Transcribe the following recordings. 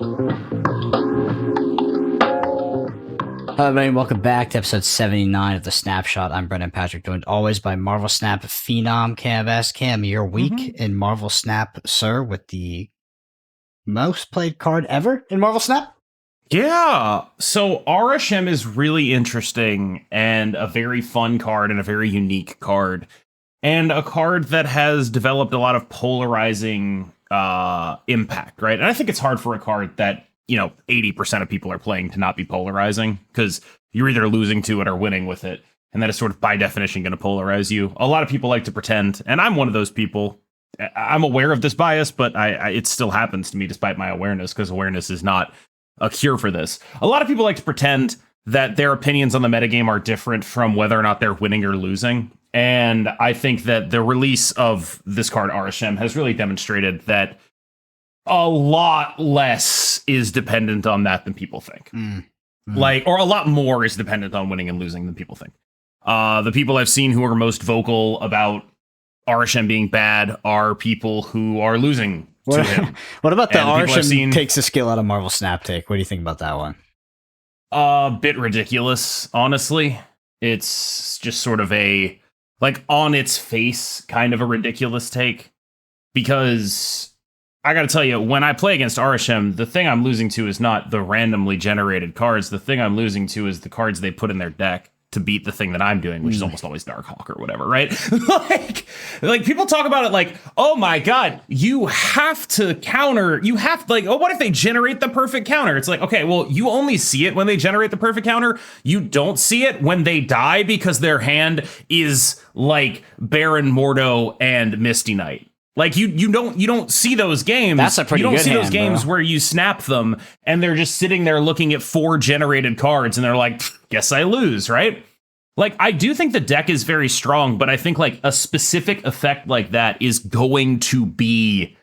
Hello, everybody. Welcome back to episode 79 of the Snapshot. I'm Brendan Patrick, joined always by Marvel Snap Phenom Cam S. Cam, your week in Marvel Snap, sir, with the most played card ever in Marvel Snap. Yeah, so Arishem is really interesting and a very fun card and a very unique card. And a card that has developed a lot of polarizing impact, right? And I think it's hard for a card that, 80% of people are playing to not be polarizing, because you're either losing to it or winning with it. And that is sort of by definition going to polarize you. A lot of people like to pretend, and I'm one of those people. I'm aware of this bias, but it still happens to me despite my awareness, because awareness is not a cure for this. A lot of people like to pretend that their opinions on the metagame are different from whether or not they're winning or losing. And I think that the release of this card, Arishem, has really demonstrated that a lot less is dependent on that than people think. Or a lot more is dependent on winning and losing than people think. The people I've seen who are most vocal about Arishem being bad are people who are losing to him. What about the Arishem takes a skill out of Marvel Snap take? What do you think about that one? A bit ridiculous, honestly. It's just sort of a, on its face, kind of a ridiculous take. Because I gotta tell you, when I play against Arishem, the thing I'm losing to is not the randomly generated cards. The thing I'm losing to is the cards they put in their deck to beat the thing that I'm doing, which is almost always Darkhawk or whatever, right? like people talk about it like, oh my god, you have to counter, what if they generate the perfect counter? It's like, okay, well, you only see it when they generate the perfect counter. You don't see it when they die because their hand is like Baron Mordo and Misty Knight. Like you don't see those games. That's a pretty good hand, You don't see those games bro. where you snap them and they're just sitting there looking at 4 generated cards and they're like, guess I lose, right? Like, I do think the deck is very strong, but I think like a specific effect like that is going to be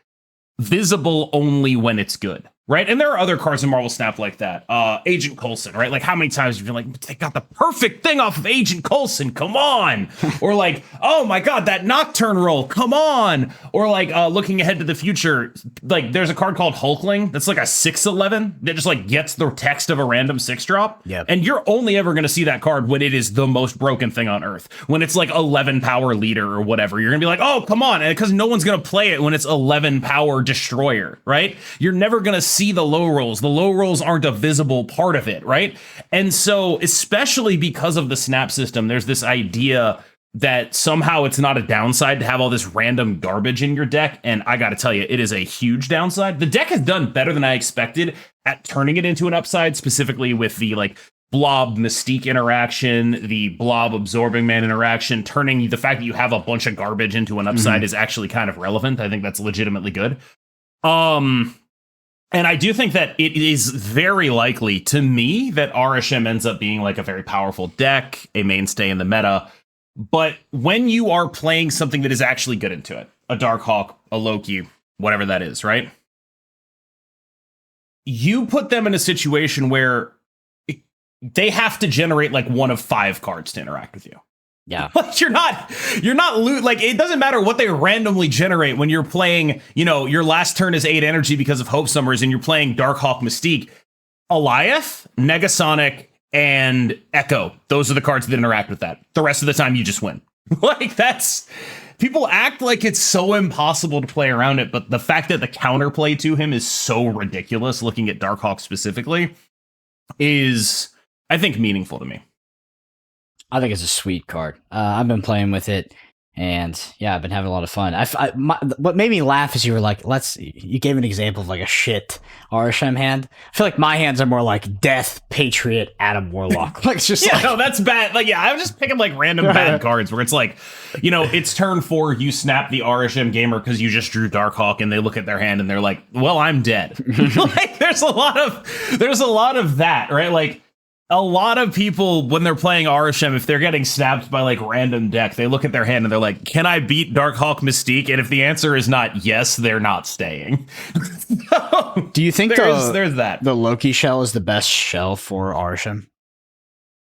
visible only when it's good. Right. And there are other cards in Marvel Snap like that. Agent Coulson, right? Like, how many times have you been like, they got the perfect thing off of Agent Coulson. Come on. Or like, oh my God, that Nocturne roll. Come on. Or like looking ahead to the future. Like, there's a card called Hulkling that's like a 6/11 that just like gets the text of a random 6-drop. Yep. And you're only ever going to see that card when it is the most broken thing on Earth. When it's like 11 power leader or whatever. You're going to be like, oh, come on. And because no one's going to play it when it's 11 power destroyer, right? You're never going to see the low rolls. The low rolls aren't a visible part of it, right? And so, especially because of the snap system, there's this idea that somehow it's not a downside to have all this random garbage in your deck. And I got to tell you, it is a huge downside. The deck has done better than I expected at turning it into an upside, specifically with the like blob mystique interaction, the blob absorbing man interaction. Turning the fact that you have a bunch of garbage into an upside is actually kind of relevant. I think that's legitimately good. And I do think that it is very likely to me that Arishem ends up being like a very powerful deck, a mainstay in the meta. But when you are playing something that is actually good into it, a Darkhawk, a Loki, whatever that is, right? You put them in a situation where they have to generate like one of 5 cards to interact with you. Yeah. Like you're not like, it doesn't matter what they randomly generate when you're playing, your last turn is 8 energy because of Hope Summers and you're playing Darkhawk Mystique. Alioth, Negasonic, and Echo. Those are the cards that interact with that. The rest of the time you just win. Like people act like it's so impossible to play around it, but the fact that the counterplay to him is so ridiculous, looking at Darkhawk specifically, is, I think, meaningful to me. I think it's a sweet card. I've been playing with it, and yeah, I've been having a lot of fun. What made me laugh is you were like, you gave an example of like a shit Arishem hand. I feel like my hands are more like Death, Patriot, Adam Warlock. Like it's just no, that's bad. Like, yeah, I'm just picking like random bad cards where it's like, it's turn 4, you snap the Arishem gamer because you just drew Darkhawk, and they look at their hand and they're like, well, I'm dead. Like there's a lot of that, right? Like, a lot of people, when they're playing Arishem, if they're getting snapped by like random deck, they look at their hand and they're like, can I beat Darkhawk Mystique? And if the answer is not yes, they're not staying. So, do you think there's that? The Loki shell is the best shell for Arishem?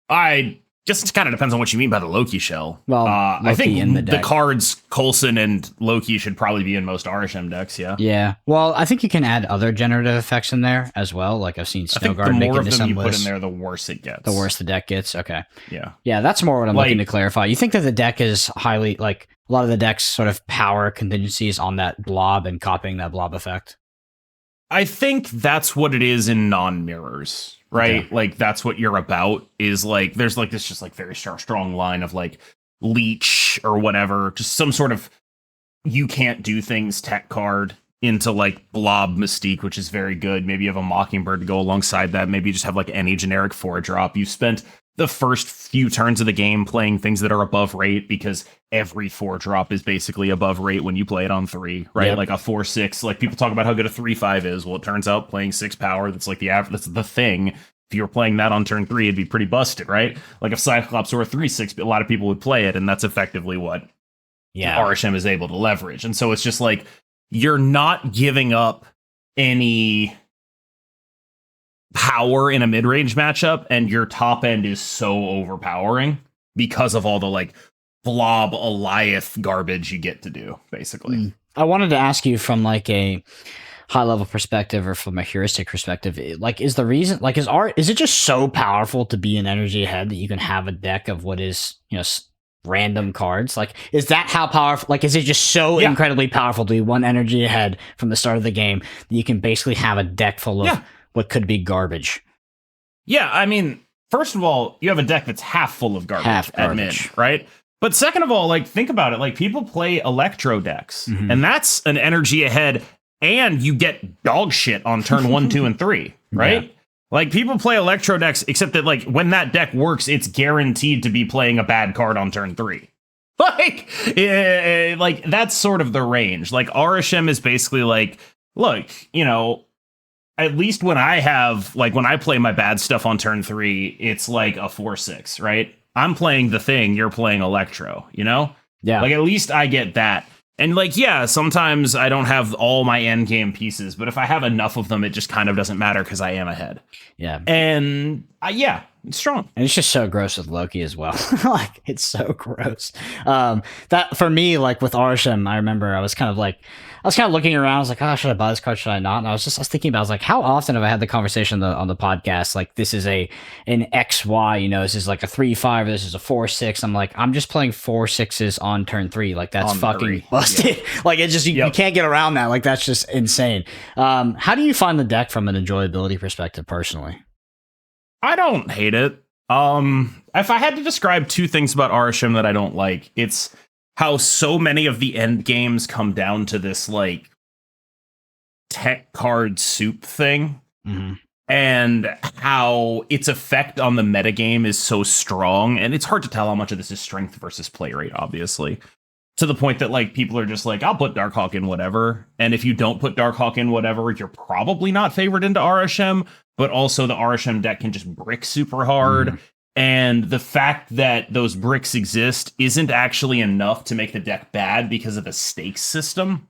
I Just kind of depends on what you mean by the Loki shell. Well, I Loki think in the the deck. cards Coulson and Loki should probably be in most Arishem decks. Yeah. Yeah. Well, I think you can add other generative effects in there as well. Like I've seen I think the Snowguard make more it of to them you some put in lists. there, the worse it gets. The worse the deck gets. Okay. Yeah. Yeah, that's more what I'm looking to Like- clarify. You think that the deck is highly like a lot of the deck's sort of power contingencies on that blob and copying that blob effect? I think that's what it is in non-mirrors, right? Okay. Like that's what you're about is like there's like this just like very strong line of like leech or whatever, just some sort of you can't do things tech card into like blob mystique, which is very good. Maybe you have a mockingbird to go alongside that. Maybe you just have like any generic 4-drop. You spent the first few turns of the game playing things that are above rate because every 4-drop is basically above rate when you play it on 3, right? Yep. Like a 4-6. Like people talk about how good a 3-5 is. Well, it turns out playing 6 power, that's like the average, that's the thing. If you were playing that on turn 3, it'd be pretty busted, right? Like if Cyclops or a 3-6, a lot of people would play it, and that's effectively what Yeah. Arishem is able to leverage. And so it's just like you're not giving up any power in a mid-range matchup, and your top end is so overpowering because of all the like blob Eliath garbage you get to do, basically. I wanted to ask you from like a high level perspective or from a heuristic perspective, like is the reason like is it just so powerful to be an energy ahead that you can have a deck of what is, you know, random cards? Like is that how powerful, like is it just so incredibly powerful to be one energy ahead from the start of the game that you can basically have a deck full of what could be garbage? Yeah, I mean, first of all, you have a deck that's half full of garbage, Half at mid, garbage. right? But second of all, like think about it, like people play electro decks, and that's an energy ahead, and you get dog shit on turn 1, 2, and 3, right? Yeah. Like people play electro decks, except that like when that deck works, it's guaranteed to be playing a bad card on turn 3. Like that's sort of the range. Like Arishem is basically like, look, you know, at least when I have like when I play my bad stuff on turn 3, it's like a 4-6, right? I'm playing the thing, you're playing electro, you know? Yeah. Like at least I get that. And like, yeah, sometimes I don't have all my end game pieces, but if I have enough of them, it just kind of doesn't matter because I am ahead. Yeah. And yeah, it's strong. And it's just so gross with Loki as well. Like it's so gross. That for me, like with Arishem, I remember I was kind of looking around. I was like, oh, should I buy this card? Should I not? And I was thinking about, I was like, how often have I had the conversation on the podcast? Like this is an XY, you know, this is like a 3-5, this is a 4-6. I'm like, I'm just playing 4-6s on turn 3. Like that's On fucking 3. busted. Yeah. Like it just, you can't get around that. Like that's just insane. How do you find the deck from an enjoyability perspective personally? I don't hate it. If I had to describe 2 things about Arishem that I don't like, it's how so many of the end games come down to this like tech card soup thing, and how its effect on the metagame is so strong, and it's hard to tell how much of this is strength versus play rate, obviously. To the point that like people are just like, I'll put Darkhawk in whatever, and if you don't put Darkhawk in whatever, you're probably not favored into Arishem. But also the Arishem deck can just brick super hard. And the fact that those bricks exist isn't actually enough to make the deck bad because of the stakes system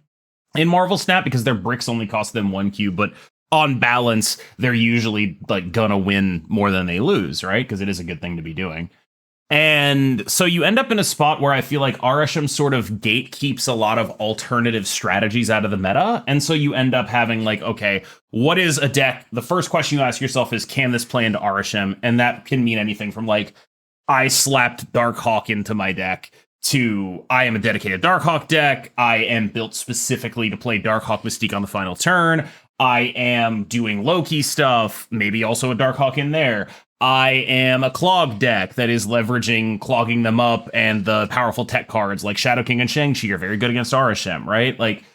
in Marvel Snap, because their bricks only cost them 1 cube. But on balance, they're usually like gonna win more than they lose, right? Because it is a good thing to be doing. And so you end up in a spot where I feel like Arishem sort of gatekeeps a lot of alternative strategies out of the meta. And so you end up having like, okay, what is a deck? The first question you ask yourself is, can this play into Arishem? And that can mean anything from like, I slapped Darkhawk into my deck, to I am a dedicated Darkhawk deck. I am built specifically to play Darkhawk Mystique on the final turn. I am doing Loki stuff, maybe also a Darkhawk in there. I am a clog deck that is leveraging clogging them up, and the powerful tech cards like Shadow King and Shang-Chi are very good against Arishem, right? Like,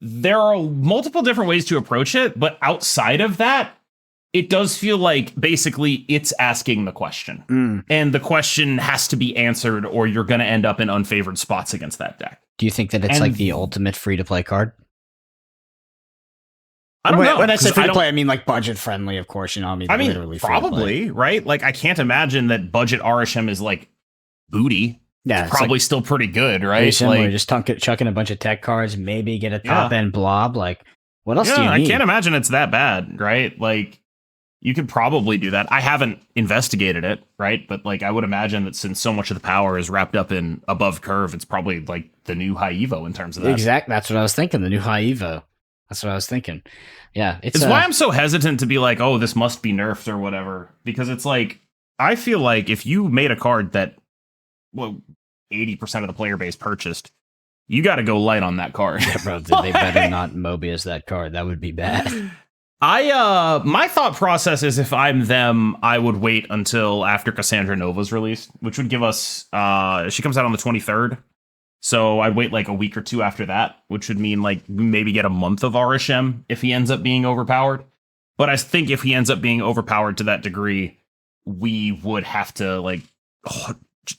there are multiple different ways to approach it, but outside of that, it does feel like basically it's asking the question. And the question has to be answered, or you're going to end up in unfavored spots against that deck. Do you think that it's like the ultimate free-to-play card? I don't know. When I say free to play, I mean like budget friendly, of course. You know, I mean literally probably, right? Like, I can't imagine that budget Arishem is like booty. Yeah, it's probably still pretty good, right? Very similar, like, just chucking a bunch of tech cards, maybe get a top end blob. Like, what else do you need? I can't imagine it's that bad, right? Like, You could probably do that. I haven't investigated it, right? But like, I would imagine that since so much of the power is wrapped up in above curve, it's probably like the new high Evo in terms of that. Exactly. That's what I was thinking. The new high Evo. That's what I was thinking. Yeah, It's why I'm so hesitant to be like, oh, this must be nerfed or whatever, because it's like, I feel like if you made a card that, well, 80% of the player base purchased, you got to go light on that card. Yeah, bro, they better not Mobius that card. That would be bad. My thought process is if I'm them, I would wait until after Cassandra Nova's released, which would give us, she comes out on the 23rd. So I'd wait like a week or two after that, which would mean like maybe get a month of Arishem if he ends up being overpowered. But I think if he ends up being overpowered to that degree, we would have to like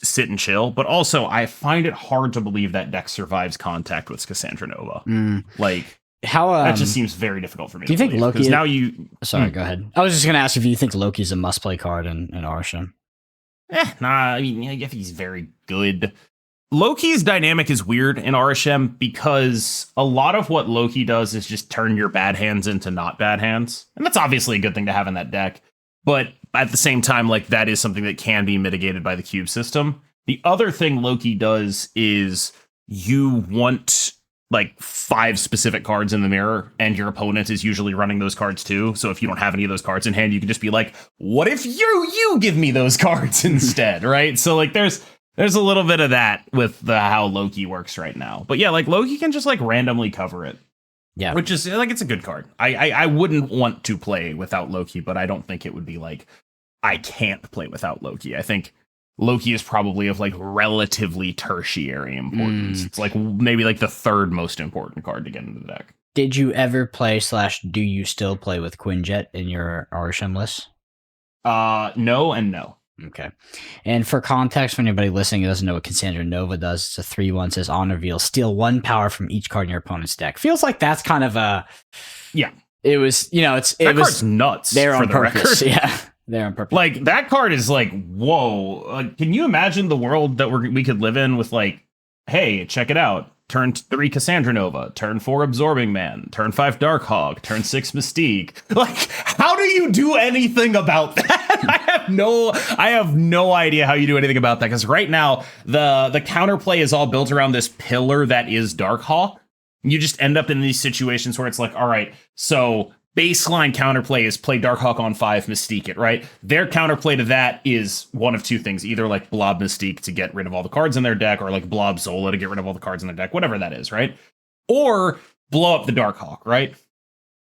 sit and chill. But also, I find it hard to believe that deck survives contact with Cassandra Nova. Like, how that just seems very difficult for me. Do you think Loki? Because now you. Sorry, go ahead. I was just gonna ask if you think Loki's a must-play card in Arishem. Nah. I mean, if he's very good. Loki's dynamic is weird in Arishem because a lot of what Loki does is just turn your bad hands into not bad hands. And that's obviously a good thing to have in that deck. But at the same time, like, that is something that can be mitigated by the cube system. The other thing Loki does is you want like 5 specific cards in the mirror, and your opponent is usually running those cards too. So if you don't have any of those cards in hand, you can just be like, what if you give me those cards instead, right? So like there's a little bit of that with how Loki works right now. But yeah, like Loki can just like randomly cover it. Yeah. Which is like, it's a good card. I wouldn't want to play without Loki, but I don't think it would be like, I can't play without Loki. I think Loki is probably of like relatively tertiary importance. It's like maybe like the 3rd most important card to get into the deck. Did you ever play / do you still play with Quinjet in your Arishem list? No and no. Okay. And for context, for anybody listening who doesn't know what Cassandra Nova does, it's a 3/1, says on reveal, steal 1 power from each card in your opponent's deck. Feels like that's kind of a... Yeah. It was, card's nuts. They're on purpose. Record. Yeah. They're on purpose. Like, that card is like, whoa. Can you imagine the world that we could live in with like, hey, check it out. Turn 3 Cassandra Nova, turn 4 Absorbing Man, turn 5 Darkhawk, turn 6 Mystique. Like, how do you do anything about that? I have no idea how you do anything about that, because right now the counterplay is all built around this pillar that is Darkhawk. You just end up in these situations where it's like, all right, so baseline counterplay is play Darkhawk on 5, Mystique it, right? Their counterplay to that is one of 2 things, either like Blob Mystique to get rid of all the cards in their deck, or like Blob Zola to get rid of all the cards in their deck, whatever that is, right? Or blow up the Darkhawk, right?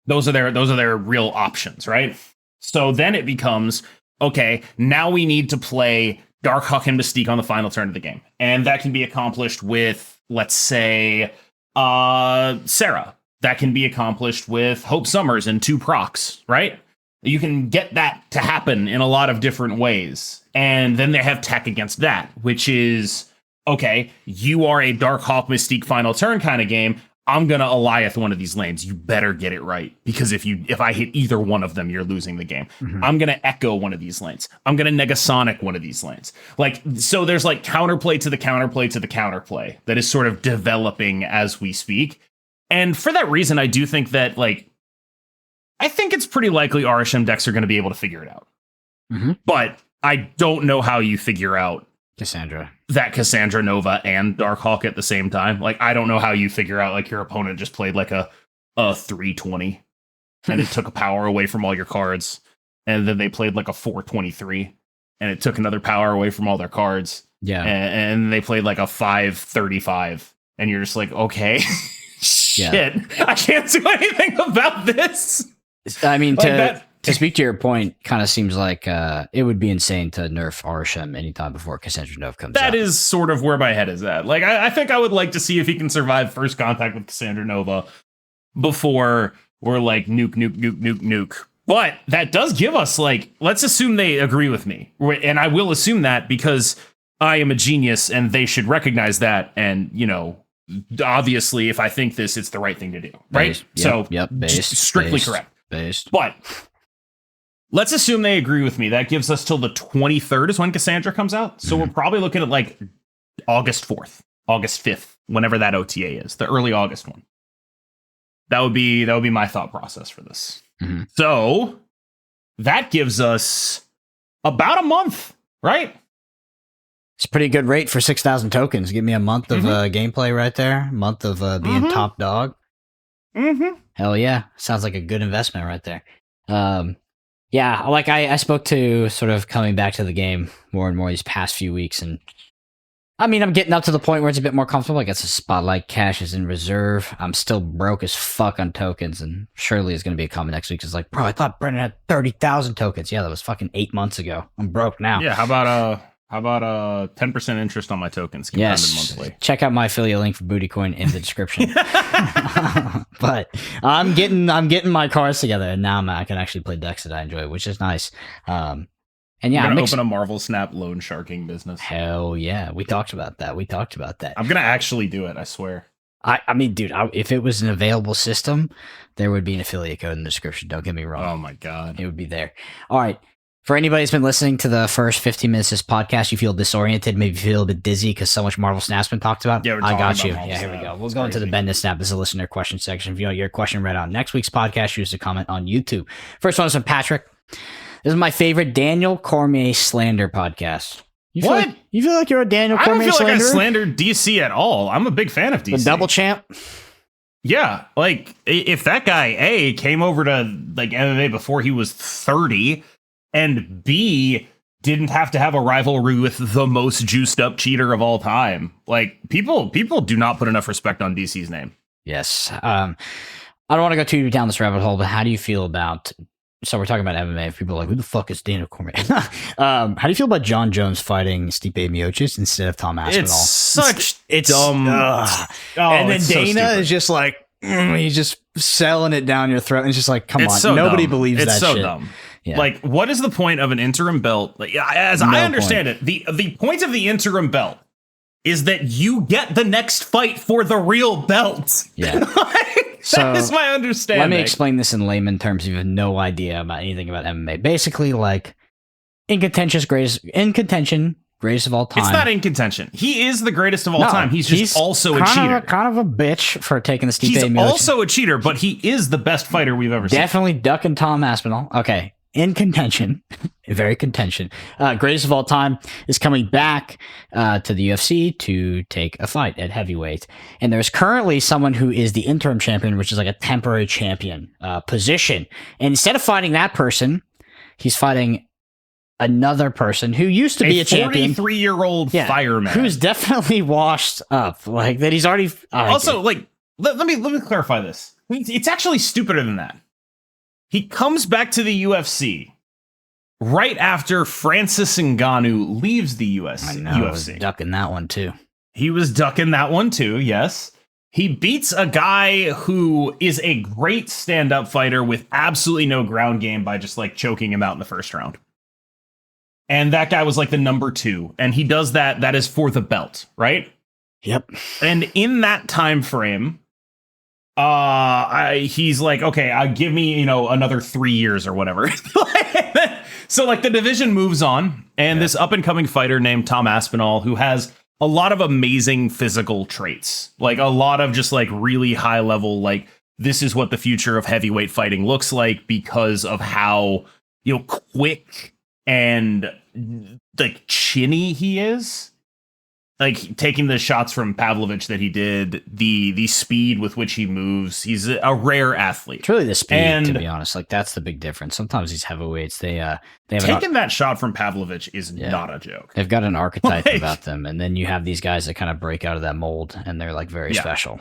Those are their real options, right? So then it becomes, okay, now we need to play Darkhawk and Mystique on the final turn of the game. And that can be accomplished with, let's say, Sarah. That can be accomplished with Hope Summers and 2 procs, right? You can get that to happen in a lot of different ways. And then they have tech against that, which is, okay, you are a Darkhawk Mystique final turn kind of game. I'm going to Eliath one of these lanes. You better get it right, because if I hit either one of them, you're losing the game. Mm-hmm. I'm going to Echo one of these lanes. I'm going to Negasonic one of these lanes. Like, so there's like counterplay to the counterplay to the counterplay that is sort of developing as we speak. And for that reason, I do think that, like, I think it's pretty likely Arishem decks are going to be able to figure it out. Mm-hmm. But I don't know how you figure out Cassandra Nova and Darkhawk at the same time. Like, I don't know how you figure out, like, your opponent just played like a 320 and it took a power away from all your cards. And then they played like a 423 and it took another power away from all their cards. Yeah. And they played like a 535 and you're just like, okay. Shit, I can't do anything about this. I mean, like to speak to your point, kind of seems like it would be insane to nerf Arishem anytime before Cassandra Nova comes out. That is sort of where my head is at. Like, I think I would like to see if he can survive first contact with Cassandra Nova before we're like nuke. But that does give us, like, let's assume they agree with me. And I will assume that because I am a genius and they should recognize that. And, you know, obviously, if I think this, it's the right thing to do, right? Strictly correct. But let's assume they agree with me. That gives us till the 23rd is when Cassandra comes out. So we're probably looking at like August 4th, August 5th, whenever that OTA is, the early August one. That would be my thought process for this. Mm-hmm. So that gives us about a month, right? It's a pretty good rate for 6,000 tokens. Give me a month of gameplay right there. A month of being top dog. Hell yeah. Sounds like a good investment right there. Yeah, like I spoke to sort of coming back to the game more and more these past few weeks, and I mean, I'm getting up to the point where it's a bit more comfortable. I got some spotlight cash is in reserve. I'm still broke as fuck on tokens, and surely is going to be a comment next week. It's like, bro, I thought Brendan had 30,000 tokens. Yeah, that was fucking 8 months ago. I'm broke now. Yeah, how about 10% interest on my tokens? Yes, monthly. Check out my affiliate link for Bootycoin in the description. But I'm getting my cards together, and now I can actually play decks that I enjoy, which is nice. And yeah, I'm gonna open a Marvel Snap loan sharking business. Hell yeah, we talked about that. I'm gonna actually do it. I swear. I mean, dude, if it was an available system, there would be an affiliate code in the description. Don't get me wrong. Oh my god, it would be there. All right. For anybody who's been listening to the first 15 minutes of this podcast, you feel disoriented, maybe feel a bit dizzy because so much Marvel Snap's been talked about. Yeah, I got you. Yeah, here we go. We'll go into the Bend and Snap. This is a listener question section. If you want your question read on next week's podcast, use a comment on YouTube. First one is from Patrick. This is my favorite Daniel Cormier slander podcast. You feel like you're a Daniel Cormier slanderer? I don't feel like I slandered DC at all. I'm a big fan of DC. The double champ? Yeah, like if that guy came over to like MMA before he was 30, and B didn't have to have a rivalry with the most juiced up cheater of all time. Like people do not put enough respect on DC's name. Yes. I don't want to go too down this rabbit hole, but how do you feel about, so we're talking about MMA. People are like, who the fuck is Daniel Cormier? How do you feel about John Jones fighting Stipe Miocic instead of Tom Aspinall? It's such dumb. And then Dana is just like, he's just selling it down your throat. And it's just like, come on. Nobody believes that shit. It's so dumb. Yeah. Like, what is the point of an interim belt? Like, as I understand it, the point of the interim belt is that you get the next fight for the real belt. Yeah. That is my understanding. Let me explain this in layman terms if you have no idea about anything about MMA. Basically, like, in contention, greatest of all time. It's not in contention. He is the greatest of all time. He's also a cheater. Kind of a bitch for taking the Stipe Miocic. He's also a cheater, but he is the best fighter we've ever seen. Definitely ducking Tom Aspinall. Okay. In contention, very contention. Greatest of all time is coming back to the UFC to take a fight at heavyweight. And there's currently someone who is the interim champion, which is like a temporary champion position. And instead of fighting that person, he's fighting another person who used to be a champion. 43-year-old fireman. Who's definitely washed up. Like that he's already... Also, like, let me clarify this. It's actually stupider than that. He comes back to the UFC right after Francis Ngannou leaves the UFC. I know, UFC. Was ducking that one too. He was ducking that one too, yes. He beats a guy who is a great stand-up fighter with absolutely no ground game by just like choking him out in the first round. And that guy was like the number 2. And he does that is for the belt, right? Yep. And in that time frame... he's like, okay, give me, another 3 years or whatever. So like the division moves on, and this up and coming fighter named Tom Aspinall, who has a lot of amazing physical traits, like a lot of just like really high level, like this is what the future of heavyweight fighting looks like because of how, quick and like chinny he is. Like taking the shots from Pavlovich that he did, the speed with which he moves, he's a rare athlete. It's really the speed, to be honest. Like that's the big difference. Sometimes these heavyweights, they have taking that shot from Pavlovich is not a joke. They've got an archetype about them, and then you have these guys that kind of break out of that mold, and they're like very special.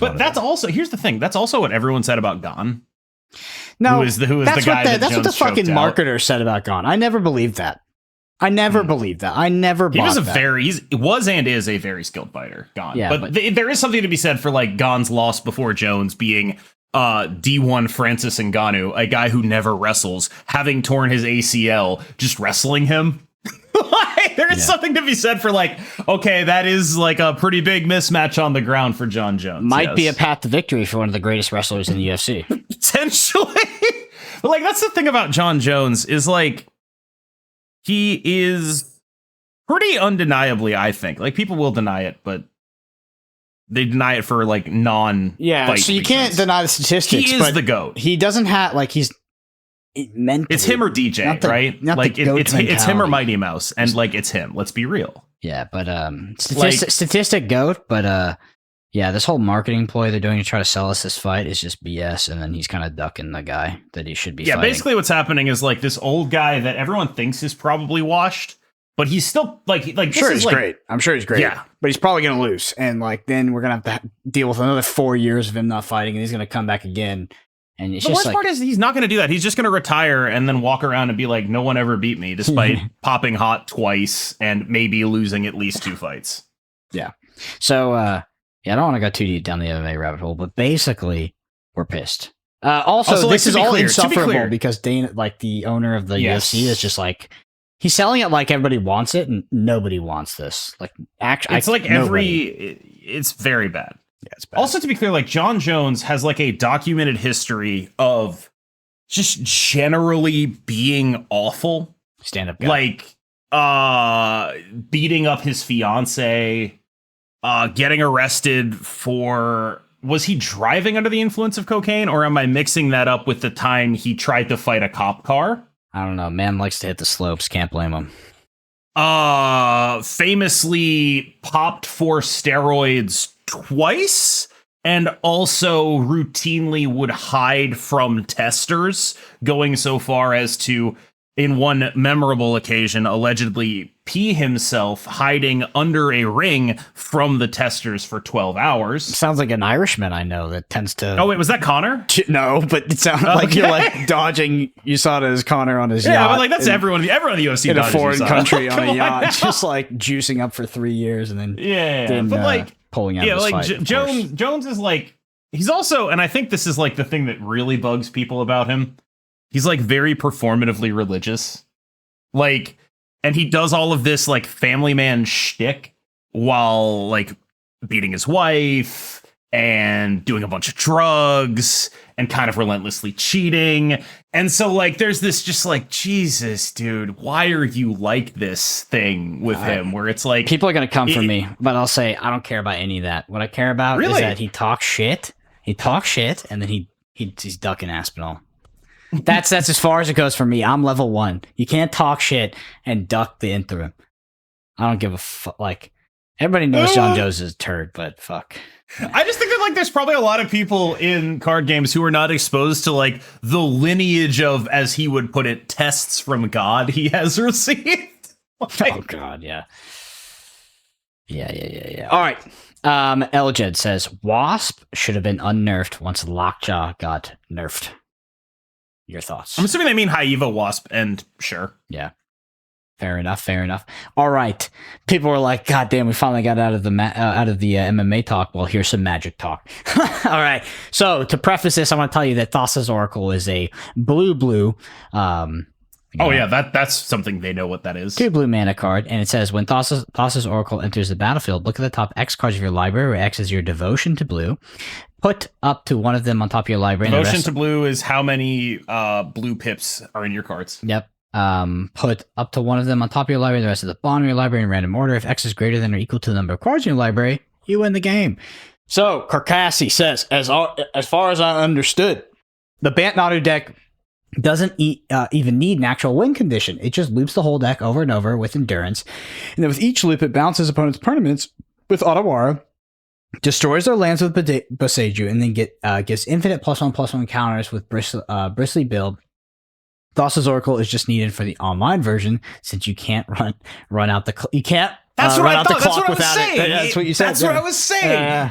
But that's also here's the thing. That's also what everyone said about Gon. No, who is the guy that's what the fucking marketer said about Gon. I never believed that. I never believed that. I never bought that. He was and is a very skilled fighter, Gon. Yeah, but there is something to be said for like Gon's loss before Jones being D1 Francis Ngannou, a guy who never wrestles, having torn his ACL, just wrestling him. There is something to be said for like, okay, that is like a pretty big mismatch on the ground for John Jones. Might be a path to victory for one of the greatest wrestlers in the UFC. Potentially. But like, that's the thing about John Jones is like, he is pretty undeniably, I think. Like, people will deny it, but they deny it for, like, so you can't deny the statistics. He is the GOAT. He doesn't have, like, he's mentally. It's him or DJ, right? Like it's him or Mighty Mouse, and like it's him. Let's be real. Yeah, but statistic goat, but yeah, this whole marketing ploy they're doing to try to sell us this fight is just BS, and then he's kind of ducking the guy that he should be. Yeah, fighting. basically what's happening is like this old guy that everyone thinks is probably washed, but he's still like sure he's great. I'm sure he's great. Yeah, but he's probably gonna lose, and like then we're gonna have to deal with another 4 years of him not fighting, and he's gonna come back again. And it's the just worst part is he's not going to do that. He's just going to retire and then walk around and be like, no one ever beat me, despite popping hot twice and maybe losing at least 2 fights. Yeah. So, yeah, I don't want to go too deep down the MMA rabbit hole, but basically, we're pissed. Also, this is all insufferable because Dana, like the owner of the UFC, is just like, he's selling it like everybody wants it, and nobody wants this. Like, actually, it's it's very bad. Yeah, it's bad. Also, to be clear, like John Jones has like a documented history of just generally being awful. Stand-up guy. Like beating up his fiance, getting arrested for, was he driving under the influence of cocaine, or am I mixing that up with the time he tried to fight a cop car? I don't know. Man likes to hit the slopes. Can't blame him. Famously popped for steroids twice, and also routinely would hide from testers, going so far as to, in one memorable occasion, allegedly pee himself hiding under a ring from the testers for 12 hours. Sounds like an Irishman I know that tends to... Oh, wait, was that Connor? No, but it sounded like you're like dodging. You saw it as Connor on his yacht. Yeah, but like that's everyone in the UFC in a foreign country on a yacht, on. just like juicing up for 3 years and then but like pulling out. Yeah, of his like fight, Jones is like, he's also, and I think this is like the thing that really bugs people about him. He's like very performatively religious, like, and he does all of this like family man shtick while like beating his wife and doing a bunch of drugs and kind of relentlessly cheating. And so like there's this just like, Jesus, dude, why are you like this thing with him where it's like people are going to come for me, but I'll say I don't care about any of that. What I care about is that he talks shit, and then he's ducking Aspinall. That's as far as it goes for me. I'm level 1. You can't talk shit and duck the interim. I don't give a fuck. Like, everybody knows John Jones is a turd, but fuck. I just think that like there's probably a lot of people in card games who are not exposed to like the lineage of, as he would put it, tests from God he has received. Oh God, yeah. All right. Elged says Wasp should have been unnerfed once Lockjaw got nerfed. Your thoughts? I'm assuming they mean Haiva Wasp, and sure. Yeah. Fair enough. All right. People were like, God damn, we finally got out of the MMA talk. Well, here's some magic talk. All right. So to preface this, I want to tell you that Thassa's Oracle is a blue. That's something they know what that is. 2 blue mana card, and it says when Thassa's Oracle enters the battlefield, look at the top X cards of your library, where X is your devotion to blue. Put up to one of them on top of your library. Devotion to blue is how many blue pips are in your cards. Yep. Put up to one of them on top of your library, the rest of the bottom of your library in random order. If X is greater than or equal to the number of cards in your library, you win the game. So Karkassi says, as far as I understood, the Bant-Nadu deck doesn't even need an actual win condition. It just loops the whole deck over and over with endurance. And then with each loop, it balances opponents' permanents with Otawara, destroys their lands with Boseiju, and then gives infinite +1/+1 counters with Bristly build. Thassa's Oracle is just needed for the online version, since you can't run out the you can't That's what run I out thought. the That's clock what I was without saying. it. That's what you said. That's what I was saying.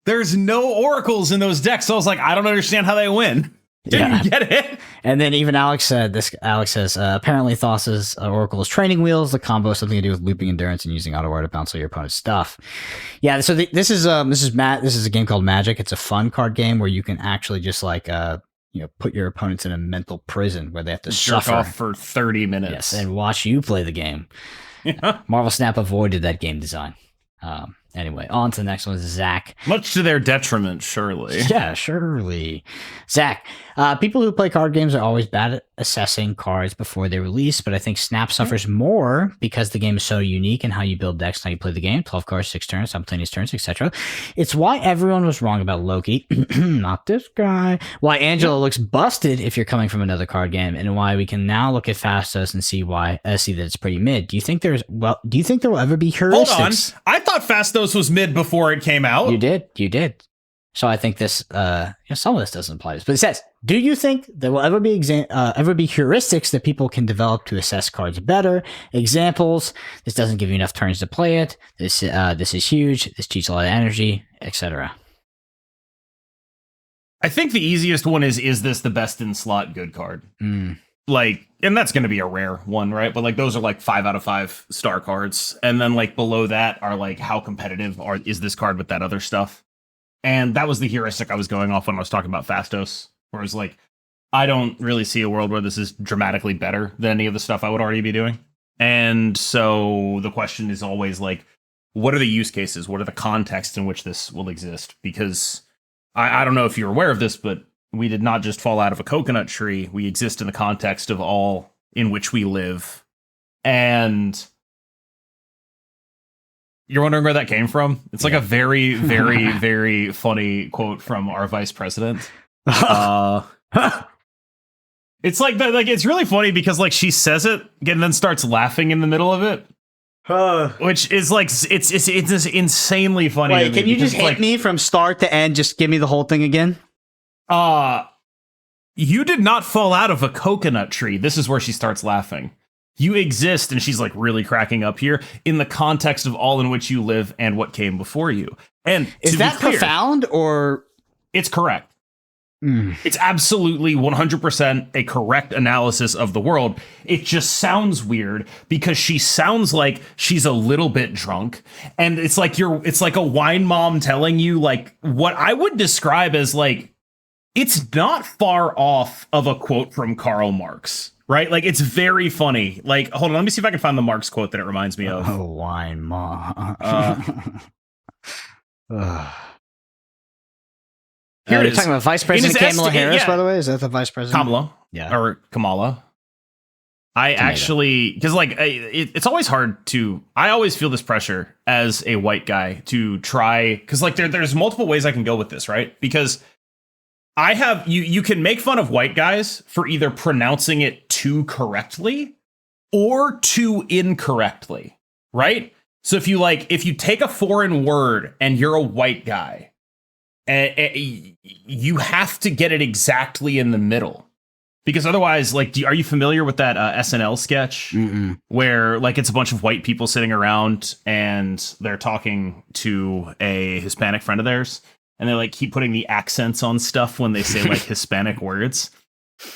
There's no oracles in those decks. So I was like, I don't understand how they win. Didn't get it. And then even Alex says, apparently Thassa's Oracle is training wheels. The combo has something to do with looping endurance and using Otawara to bounce all your opponent's stuff. Yeah, so this is a game called Magic. It's a fun card game where you can actually just like put your opponents in a mental prison where they have to jerk suffer off for 30 minutes. Yes, and watch you play the game. Yeah. Marvel Snap avoided that game design. Anyway, on to the next one is Zach. Much to their detriment, surely. Yeah, surely. Zach, people who play card games are always bad assessing cards before they release, but I think Snap suffers more because the game is so unique in how you build decks and how you play the game. 12 cards, 6 turns, simultaneous turns, etc. It's why everyone was wrong about Loki, not this guy. Why Angela looks busted if you're coming from another card game, and why we can now look at Fastos and see that it's pretty mid. Do you think there will ever be heuristics? Hold on, I thought Fastos was mid before it came out. You did. So I think this, some of this doesn't apply to this, but it says, do you think there will ever be heuristics that people can develop to assess cards better? Examples: this doesn't give you enough turns to play it. This is huge. This cheats a lot of energy, etc. I think the easiest one is this the best in slot good card? Like, and that's going to be a rare one, right? But like those are like 5 out of 5 star cards, and then like below that are like how competitive is this card with that other stuff. And that was the heuristic I was going off when I was talking about Fastos, where it's like, I don't really see a world where this is dramatically better than any of the stuff I would already be doing. And so the question is always like, what are the use cases? What are the contexts in which this will exist? Because I don't know if you're aware of this, but we did not just fall out of a coconut tree. We exist in the context of all in which we live. And you're wondering where that came from? It's like a very, very, very funny quote from our vice president. It's like that. Like, it's really funny because like she says it and then starts laughing in the middle of it, which is like it's just insanely funny. Wait, can you just hit me from start to end? Just give me the whole thing again. You did not fall out of a coconut tree. This is where she starts laughing. You exist, and she's like really cracking up here, in the context of all in which you live and what came before you. And is that clear, profound or? It's correct. It's absolutely 100% a correct analysis of the world. It just sounds weird because she sounds like she's a little bit drunk, and it's like a wine mom telling you like what I would describe as like, it's not far off of a quote from Karl Marx. Right? Like, it's very funny. Like, hold on, let me see if I can find the Marx quote that it reminds me of. Oh, wine mom. Here it you're is. talking about Vice President Kamala Harris, by the way? Is that the Vice President? Kamala. Yeah. Or Kamala. I actually, because like, it's always hard to, I always feel this pressure as a white guy to try, because like there's multiple ways I can go with this, right? Because I have you can make fun of white guys for either pronouncing it too correctly or too incorrectly, right? So if you take a foreign word and you're a white guy, you have to get it exactly in the middle, because otherwise, like, are you familiar with that SNL sketch where like it's a bunch of white people sitting around and they're talking to a Hispanic friend of theirs? And they like keep putting the accents on stuff when they say like Hispanic words,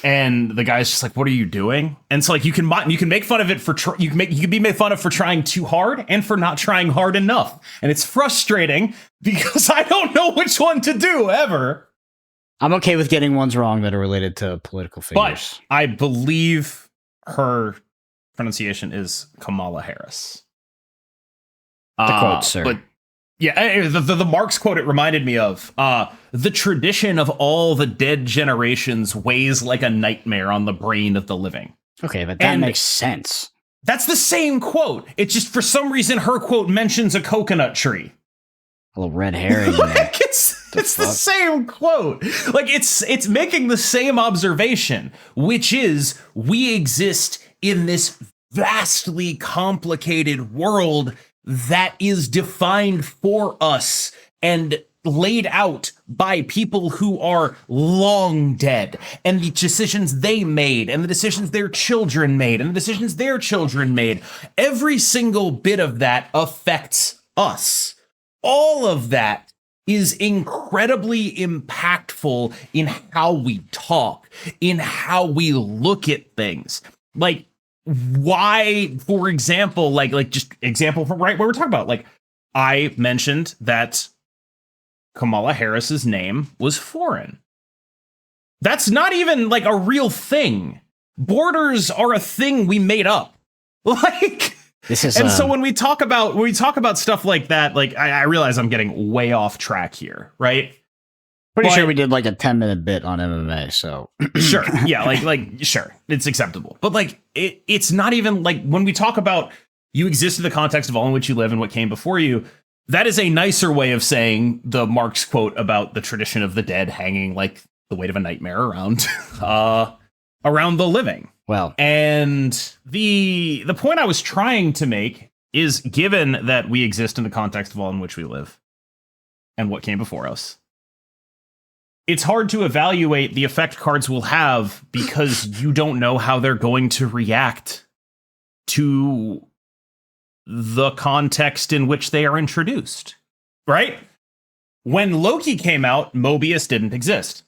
and the guy's just like, "What are you doing?" And so like you can make fun of it for you can be made fun of for trying too hard and for not trying hard enough, and it's frustrating because I don't know which one to do ever. I'm okay with getting ones wrong that are related to political figures, but I believe her pronunciation is Kamala Harris. The quote, sir. But yeah, the Marx quote it reminded me of, the tradition of all the dead generations weighs like a nightmare on the brain of the living. Okay, but that makes sense. That's the same quote. It's just for some reason her quote mentions a coconut tree. A little red herring. Like it's the same quote. Like it's making the same observation, which is we exist in this vastly complicated world that is defined for us and laid out by people who are long dead, and the decisions they made, and the decisions their children made, and the decisions their children made. Every single bit of that affects us. All of that is incredibly impactful in how we talk, in how we look at things. Like, why, for example, like just example from right where we're talking about, like I mentioned that Kamala Harris's name was foreign. That's not even like a real thing. Borders are a thing we made up. Like, this is, and so when we talk about stuff like that, like I realize I'm getting way off track here, right? Pretty But- sure we did like a 10-minute bit on MMA, so Sure. Yeah, sure. It's acceptable. But like it's not even like when we talk about you exist in the context of all in which you live and what came before you, that is a nicer way of saying the quote about the tradition of the dead hanging like the weight of a nightmare around around the living. Well, And the point I was trying to make is, given that we exist in the context of all in which we live and what came before us, it's hard to evaluate the effect cards will have because you don't know how they're going to react to the context in which they are introduced, right? When Loki came out, Mobius didn't exist.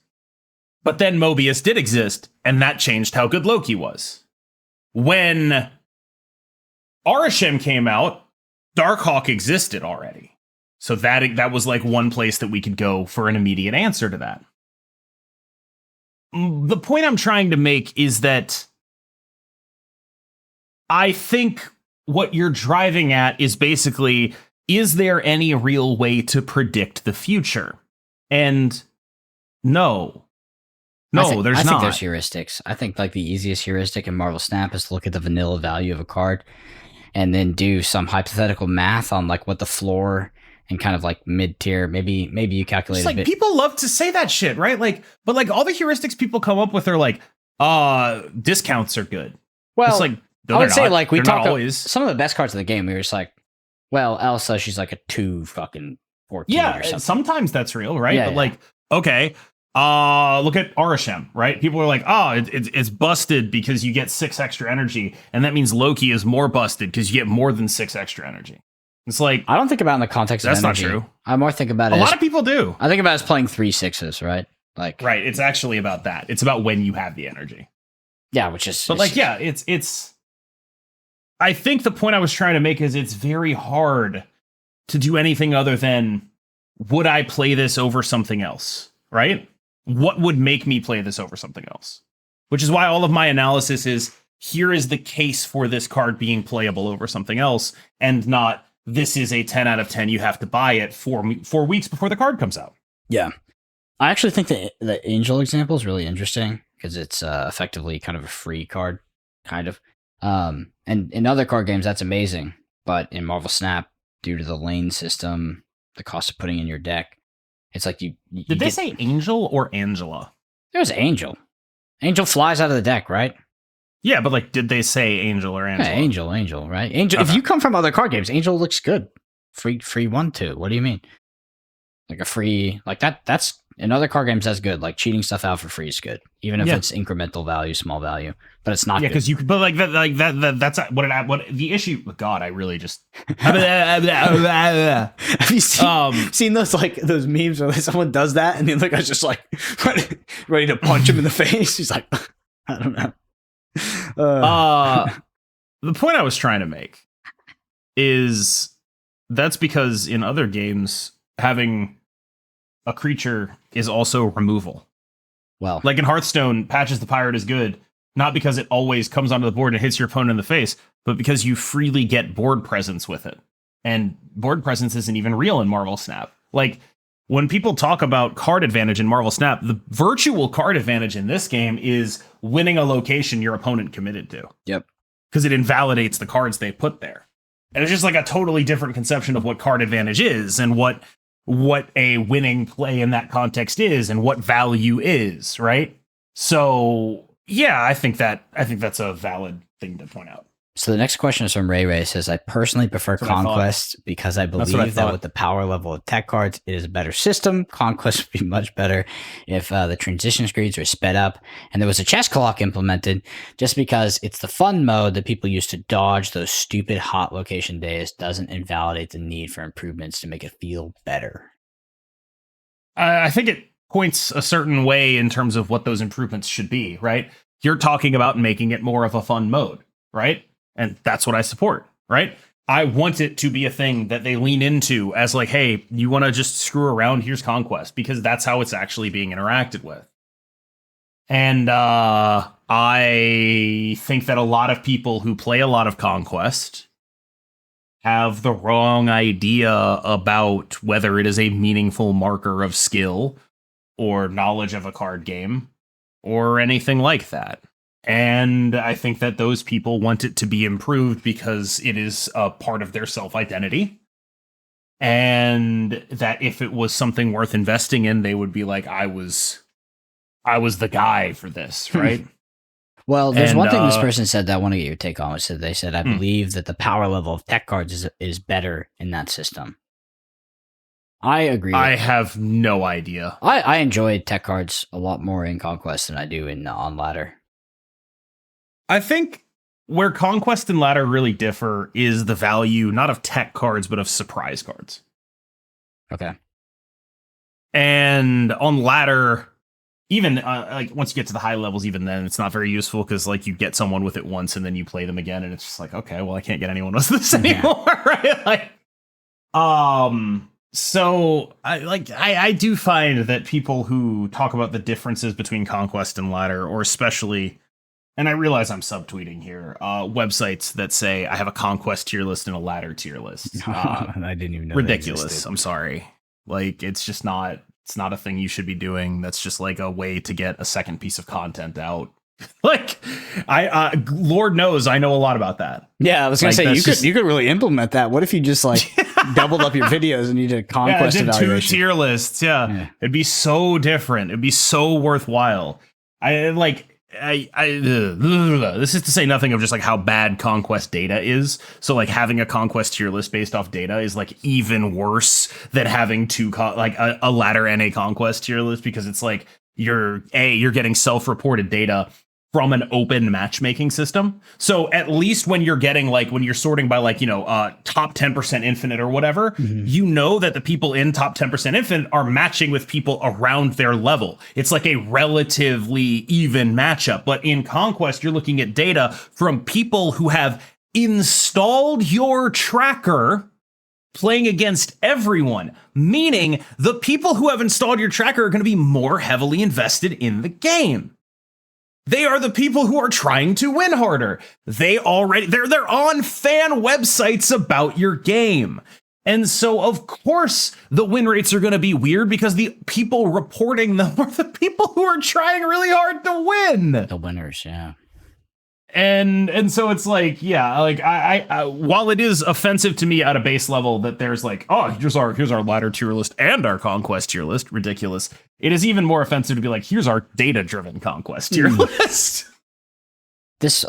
But then Mobius did exist, and that changed how good Loki was. When Arishem came out, Darkhawk existed already. So that was like one place that we could go for an immediate answer to that. The point I'm trying to make is that I think what you're driving at is basically, is there any real way to predict the future? And no, there's I not. think there's heuristics. I think like the easiest heuristic in Marvel Snap is to look at the vanilla value of a card and then do some hypothetical math on like what the floor and kind of like mid-tier, maybe you calculate It's a like bit. people love to say that shit, right? Like, but like all the heuristics people come up with are like, discounts are good. Well, It's like, no, I would they're say not. like we They're not talk always. some of the best cards of the game. We were just like, well, Elsa, she's like a 2 fucking 14 Yeah, or something. sometimes that's real, right? Yeah, But yeah. like, okay, look at Arishem, right? People are like, oh, it's busted because you get 6 extra energy, and that means Loki is more busted because you get more than 6 extra energy. It's like, I don't think about it in the context That's of not energy. true. I more think about it a as, lot of people do. I think about it as playing 3 6s, right? Like, Right, it's actually about that. It's about when you have the energy. yeah, which is, But like, yeah, it's. I think the point I was trying to make is it's very hard to do anything other than, would I play this over something else, right? What would make me play this over something else? Which is why all of my analysis is, here is the case for this card being playable over something else, and not, this is a 10 out of 10, you have to buy it 4 weeks before the card comes out. yeah. I actually think the Angel example is really interesting because it's effectively kind of a free card, kind of. And in other card games, that's amazing. But in Marvel Snap, due to the lane system, the cost of putting in your deck, it's like you Did they say Angel or Angela? There's Angel. Angel flies out of the deck, right? Yeah, but like, did they say Angel or Angela? Yeah, Angel, right? Angel. If Okay. you come from other card games, Angel looks good. Free 1/2. What do you mean? Like a free like that's in other card games that's good. Like cheating stuff out for free is good, even if Yeah. it's incremable value, small value. But it's not Yeah, good. because you could, but like that's what the issue. God, I really just. Have you seen those like those memes where someone does that and the other guy's just like ready to punch him in the face? He's like, I don't know. The point I was trying to make is that's because in other games, having a creature is also removal. well, Like in Hearthstone, Patches the Pirate is good, not because it always comes onto the board and hits your opponent in the face, but because you freely get board presence with it. And board presence isn't even real in Marvel Snap. Like, when people talk about card advantage in Marvel Snap, the virtual card advantage in this game is winning a location your opponent committed to. Yep. Because it invalidates the cards they put there. And it's just like a totally different conception of what card advantage is and what a winning play in that context is and what value is, right? So yeah, I think that's a valid thing to point out. so the next question is from Ray Ray. It says, I personally prefer That's what I thought. Conquest because I That's what I believe that thought. with the power level of tech cards, it is a better system. Conquest would be much better if the transition screens were sped up and there was a chess clock implemented, just because it's the fun mode that people use to dodge those stupid hot location days doesn't invalidate the need for improvements to make it feel better. I think it points a certain way in terms of what those improvements should be, right? You're talking about making it more of a fun mode, right? And that's what I support, right? I want it to be a thing that they lean into as like, hey, you want to just screw around? Here's Conquest, because that's how it's actually being interacted with. And I think that a lot of people who play a lot of Conquest have the wrong idea about whether it is a meaningful marker of skill or knowledge of a card game or anything like that. And I think that those people want it to be improved because it is a part of their self-identity. And that if it was something worth investing in, they would be like, I was the guy for this, right? Well, there's one thing this person said that I want to get your take on, which they said, I believe that the power level of tech cards is better in that system. I agree. I have no idea. I enjoy tech cards a lot more in Conquest than I do in on Ladder. I think where Conquest and Ladder really differ is the value, not of tech cards, but of surprise cards. Okay. And on Ladder, even like once you get to the high levels, even then it's not very useful because like you get someone with it once and then you play them again and it's just like, okay, well I can't get anyone with this anymore, right? Like, so I do find that people who talk about the differences between Conquest and Ladder, or especially, and I realize I'm subtweeting here, websites that say I have a Conquest tier list and a Ladder tier list. I didn't even know. Ridiculous. I'm sorry. Like, it's just not. It's not a thing you should be doing. That's just like a way to get a second piece of content out. Like, Lord knows I know a lot about that. Yeah, I was gonna say you could really implement that. What if you just like doubled up your videos and you did Conquest evaluation? 2 tier lists. Yeah, it'd be so different. It'd be so worthwhile. This is to say nothing of just like how bad Conquest data is. So like having a Conquest tier list based off data is like even worse than having a Ladder and a Conquest tier list, because it's like you're getting self-reported data from an open matchmaking system. So at least when you're getting when you're sorting by top 10% infinite or whatever, you know that the people in top 10% infinite are matching with people around their level. It's like a relatively even matchup. But in Conquest, you're looking at data from people who have installed your tracker playing against everyone, meaning the people who have installed your tracker are going to be more heavily invested in the game. They are the people who are trying to win harder. They're on fan websites about your game. And so, of course, the win rates are going to be weird because the people reporting them are the people who are trying really hard to win. The winners, yeah. And so it's like, yeah, like I while it is offensive to me at a base level that there's like, oh, here's our Ladder tier list and our Conquest tier list, ridiculous. It is even more offensive to be like, here's our data-driven Conquest tier list. This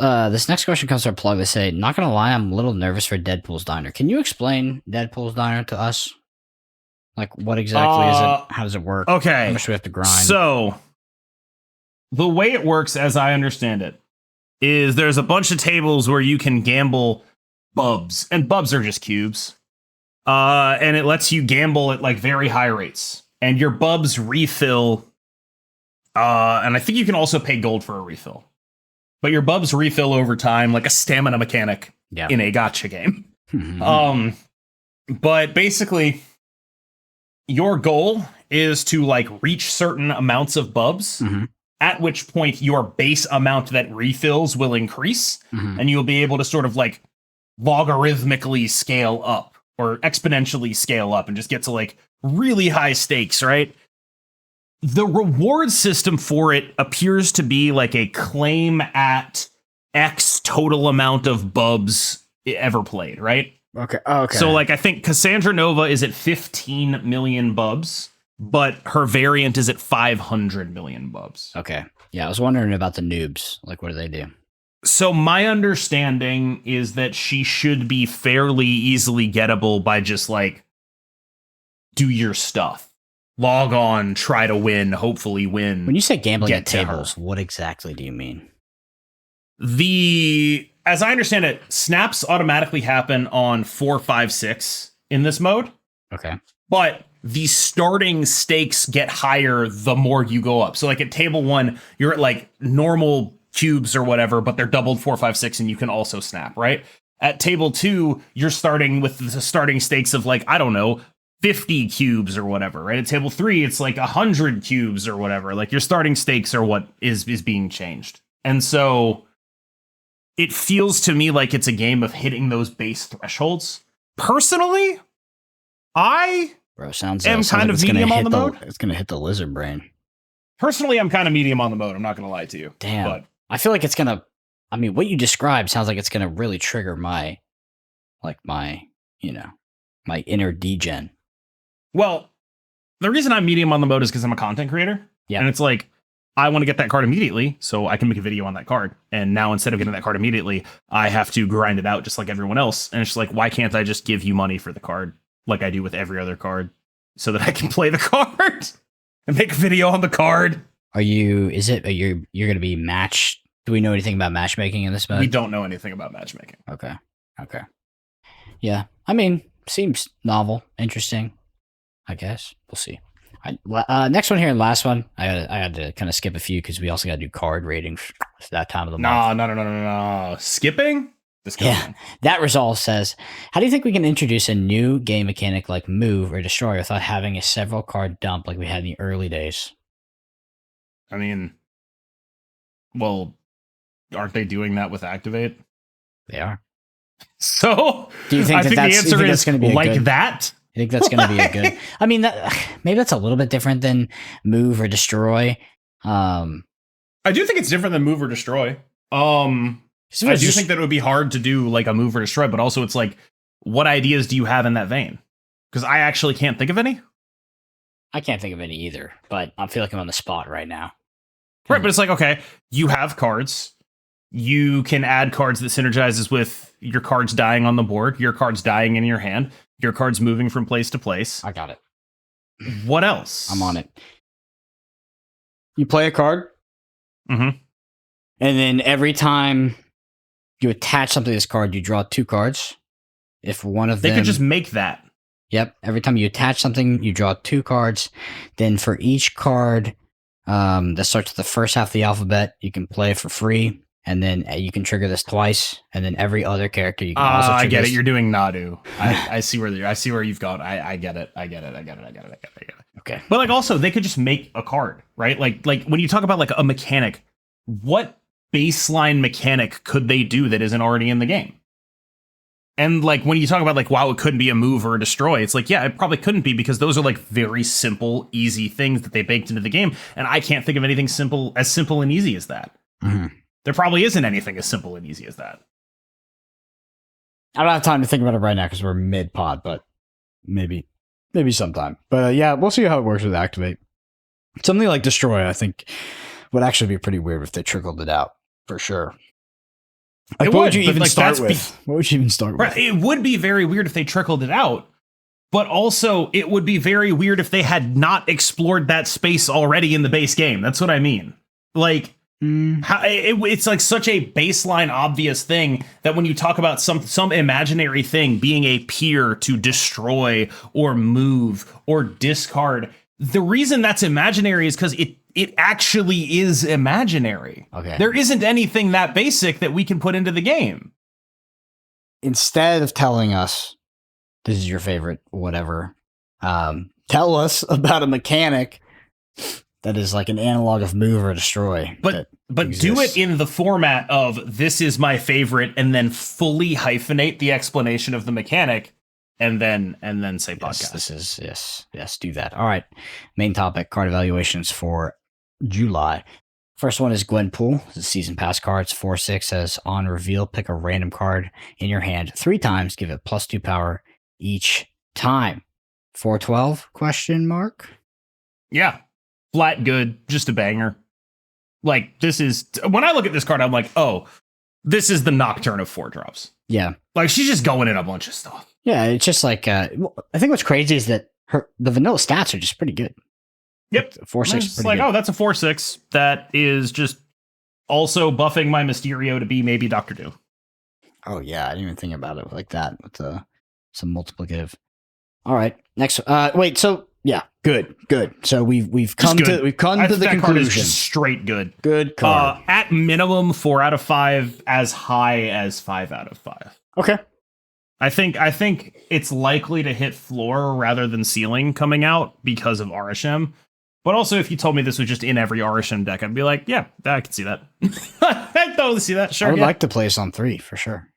next question comes from a plug. They say, not gonna lie, I'm a little nervous for Deadpool's Diner. Can you explain Deadpool's Diner to us? Like, what exactly is it? How does it work? Okay. How much do we have to grind? So, the way it works, as I understand it, is there's a bunch of tables where you can gamble bubs, and bubs are just cubes. And it lets you gamble at like very high rates, and your bubs refill. And I think you can also pay gold for a refill, but your bubs refill over time, like a stamina mechanic in a gacha game. But basically, your goal is to like reach certain amounts of bubs. At which point your base amount that refills will increase, and you'll be able to sort of like logarithmically scale up or exponentially scale up and just get to like really high stakes, right? The reward system for it appears to be like a claim at X total amount of bubs ever played, right? Okay. So like I think Cassandra Nova is at 15 million bubs, but her variant is at 500 million bubs. Okay. Yeah, I was wondering about the noobs. Like, what do they do? So my understanding is that she should be fairly easily gettable by just, like, do your stuff. Log on, try to win, hopefully win. When you say gambling at tables, what exactly do you mean? As I understand it, snaps automatically happen on 4, 5, 6 in this mode. Okay. But the starting stakes get higher the more you go up. So like at table 1, you're at like normal cubes or whatever, but they're doubled 4, 5, 6, and you can also snap, right? At table 2, you're starting with the starting stakes of like, I don't know, 50 cubes or whatever, right? At table 3, it's like 100 cubes or whatever. Like your starting stakes are what is being changed. And so it feels to me like it's a game of hitting those base thresholds. Personally, Bro, sounds kind of like medium on the mode. It's gonna hit the lizard brain. Personally, I'm kind of medium on the mode. I'm not going to lie to you. Damn. But I feel like it's gonna. I mean, what you described sounds like it's gonna really trigger my, my inner degen. well, the reason I'm medium on the mode is because I'm a content creator. Yeah. And it's like, I want to get that card immediately so I can make a video on that card. And now instead of getting that card immediately, I have to grind it out just like everyone else. And it's just like, why can't I just give you money for the card like I do with every other card so that I can play the card and make a video on the card? You're going to be matched? Do we know anything about matchmaking in this mode? We don't know anything about matchmaking. Okay. Yeah. I mean, seems novel, interesting. I guess we'll see. Next one here, and last one. I had to kind of skip a few because we also got to do card ratings. It's that time of the month. No. Skipping? Yeah. That result says, how do you think we can introduce a new game mechanic like move or destroy without having a several card dump like we had in the early days? I mean, well, aren't they doing that with Activate? They are. So do you think the answer is going to be like that? I think that's going to be a good. I mean, maybe that's a little bit different than move or destroy. I do think it's different than move or destroy. I do think that it would be hard to do like a move or destroy, but also it's like, what ideas do you have in that vein? Because I actually can't think of any. I can't think of any either, but I feel like I'm on the spot right now. Right, but it's like, okay, you have cards. You can add cards that synergizes with your cards dying on the board, your cards dying in your hand, your cards moving from place to place. I got it. What else? I'm on it. You play a card. Mm-hmm. And then every time you attach something to this card, you draw 2 cards. If one of them... They could just make that. Yep. Every time you attach something, you draw 2 cards. Then for each card that starts with the first half of the alphabet, you can play for free. And then you can trigger this twice. And then every other character you can also trigger I get this. it. You're doing Nadu. I see where you've gone. I get it. I get it. Okay. But like also they could just make a card, right? Like when you talk about like a mechanic, what baseline mechanic could they do that isn't already in the game? And like when you talk about like, wow, it couldn't be a move or a destroy, it's like, yeah, it probably couldn't be because those are like very simple, easy things that they baked into the game. And I can't think of anything simple and easy as that. Mm-hmm. There probably isn't anything as simple and easy as that. I don't have time to think about it right now because we're mid-pod, but maybe sometime. But yeah, we'll see how it works with Activate. Something like Destroy, I think, would actually be pretty weird if they trickled it out, for sure. Like, what would you even start with? What would you even start with? It would be very weird if they trickled it out, but also it would be very weird if they had not explored that space already in the base game. That's what I mean. Like, it's like such a baseline obvious thing that when you talk about some imaginary thing being a peer to destroy or move or discard, the reason that's imaginary is because it actually is imaginary. Okay. There isn't anything that basic that we can put into the game. Instead of telling us this is your favorite whatever, tell us about a mechanic that is like an analog of move or destroy. But do it in the format of this is my favorite and then fully hyphenate the explanation of the mechanic and then say podcast. This is yes, do that. All right. Main topic, card evaluations for July. First one is Gwenpool. It's a season pass card. It's 4/6. Says on reveal, pick a random card in your hand 3 times, give it +2 power each time. 4/12 question mark? Yeah. Flat good, just a banger. Like, this is when I look at this card, I'm like, oh, this is the Nocturne of 4-drops. Yeah. Like, she's just going in a bunch of stuff. Yeah, it's just like I think what's crazy is that the vanilla stats are just pretty good. Yep. 4/6 It's like, good. oh, that's a 4/6 that is just also buffing my Mysterio to be maybe Doctor Doom. Oh yeah, I didn't even think about it like that with some multiplicative. All right. Next wait, so yeah, good. So we've come to the That card is conclusion. just straight good. Good card. At minimum 4 out of 5, as high as 5 out of 5. Okay. I think it's likely to hit floor rather than ceiling coming out because of Arishem. But also, if you told me this was just in every Arishem deck, I'd be like, yeah, I can see that. I'd totally see that. Sure. I would like to play this on 3 for sure.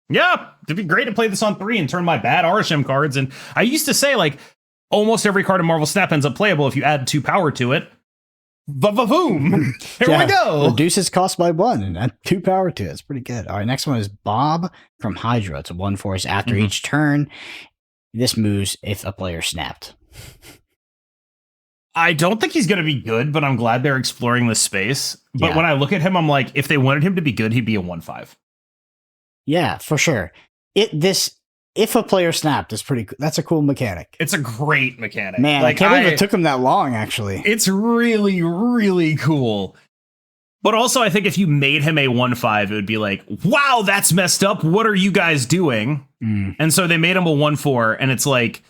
Yeah, it'd be great to play this on 3 and turn my bad Arishem cards. And I used to say, like, almost every card in Marvel Snap ends up playable if you add 2 power to it. Boom! Here we go. Reduces cost by 1 and add 2 power to it. It's pretty good. All right, next one is Bob from Hydra. It's a 1/4 after each turn. This moves if a player snapped. I don't think he's going to be good, but I'm glad they're exploring this space. But Yeah. when I look at him, I'm like, if they wanted him to be good, he'd be a 1/5. Yeah, for sure. If a player snapped, is pretty. That's a cool mechanic. It's a great mechanic. Man, like, I can't believe it took him that long. Actually, It's really, really cool. But also, I think if you made him a 1/5, it would be like, wow, that's messed up. What are you guys doing? And so they made him a 1/4, and it's like,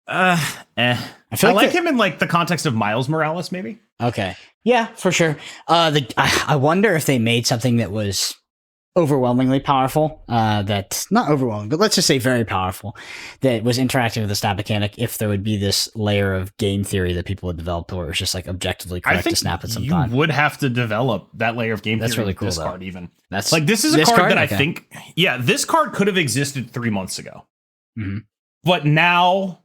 I feel like him in like the context of Miles Morales, maybe. Okay, yeah, for sure. I wonder if they made something that was overwhelmingly powerful. That's not overwhelming, but let's just say very powerful. That was interacting with the snap mechanic. If there would be this layer of game theory that people would develop, where it's just like objectively I correct think to snap at some you time. would have to develop that layer of game That's theory really with cool, this though. card, even. That's Like, this is a this card that Okay. I think, this card could have existed 3 months ago. Mhm. But now,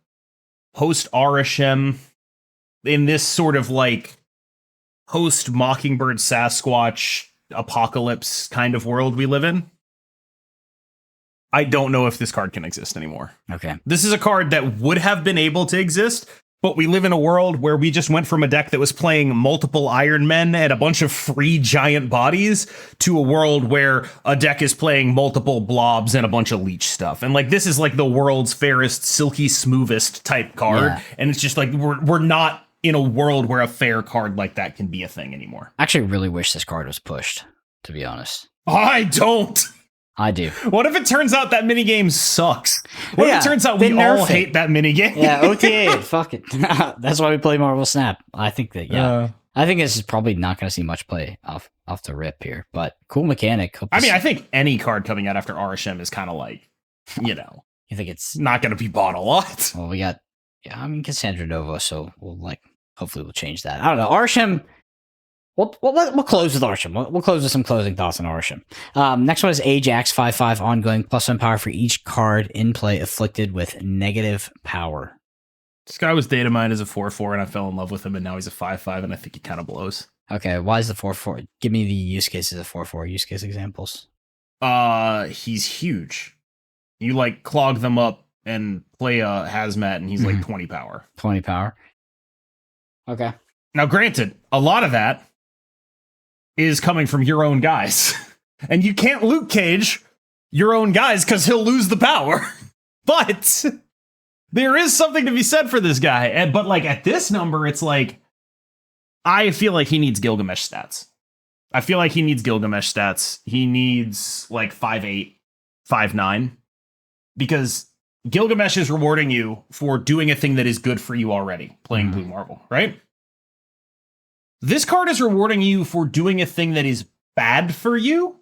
post Arishem, in this sort of like post Mockingbird Sasquatch apocalypse kind of world we live in, I don't know if this card can exist anymore. Okay. This is a card that would have been able to exist, but we live in a world where we just went from a deck that was playing multiple Iron Men and a bunch of free giant bodies to a world where a deck is playing multiple blobs and a bunch of leech stuff. And like, this is like the world's fairest, silky smoothest type card. Yeah. And it's just like, we're not in a world where a fair card like that can be a thing anymore. I actually really wish this card was pushed, to be honest. I don't. I do. What if it turns out that minigame sucks? What if it turns out we all hate that minigame? Yeah, OTA, fuck it. That's why we play Marvel Snap. I think that, I think this is probably not going to see much play off the rip here, but cool mechanic. I think any card coming out after Arishem is kind of like, you think it's not going to be bought a lot. well, we got Cassandra Nova, so hopefully we'll change that. I don't know. Arishem. We'll close with Arishem. We'll close with some closing thoughts on Arishem. Next one is Ajax 5/5 ongoing +1 power for each card in play afflicted with negative power. This guy was data mined as a 4/4, and I fell in love with him, and now he's a 5/5, and I think he kind of blows. Okay, why is the 4/4? Give me the use cases of 4/4 use case examples. He's huge. You like clog them up and play a hazmat, and he's like 20 power. 20 power. Okay. Now, granted, a lot of that is coming from your own guys. And you can't Luke Cage your own guys because he'll lose the power. But there is something to be said for this guy. But like at this number, it's like, I feel like he needs Gilgamesh stats. He needs like 5'8", 5'9", because Gilgamesh is rewarding you for doing a thing that is good for you already, playing Blue Marvel, right? This card is rewarding you for doing a thing that is bad for you,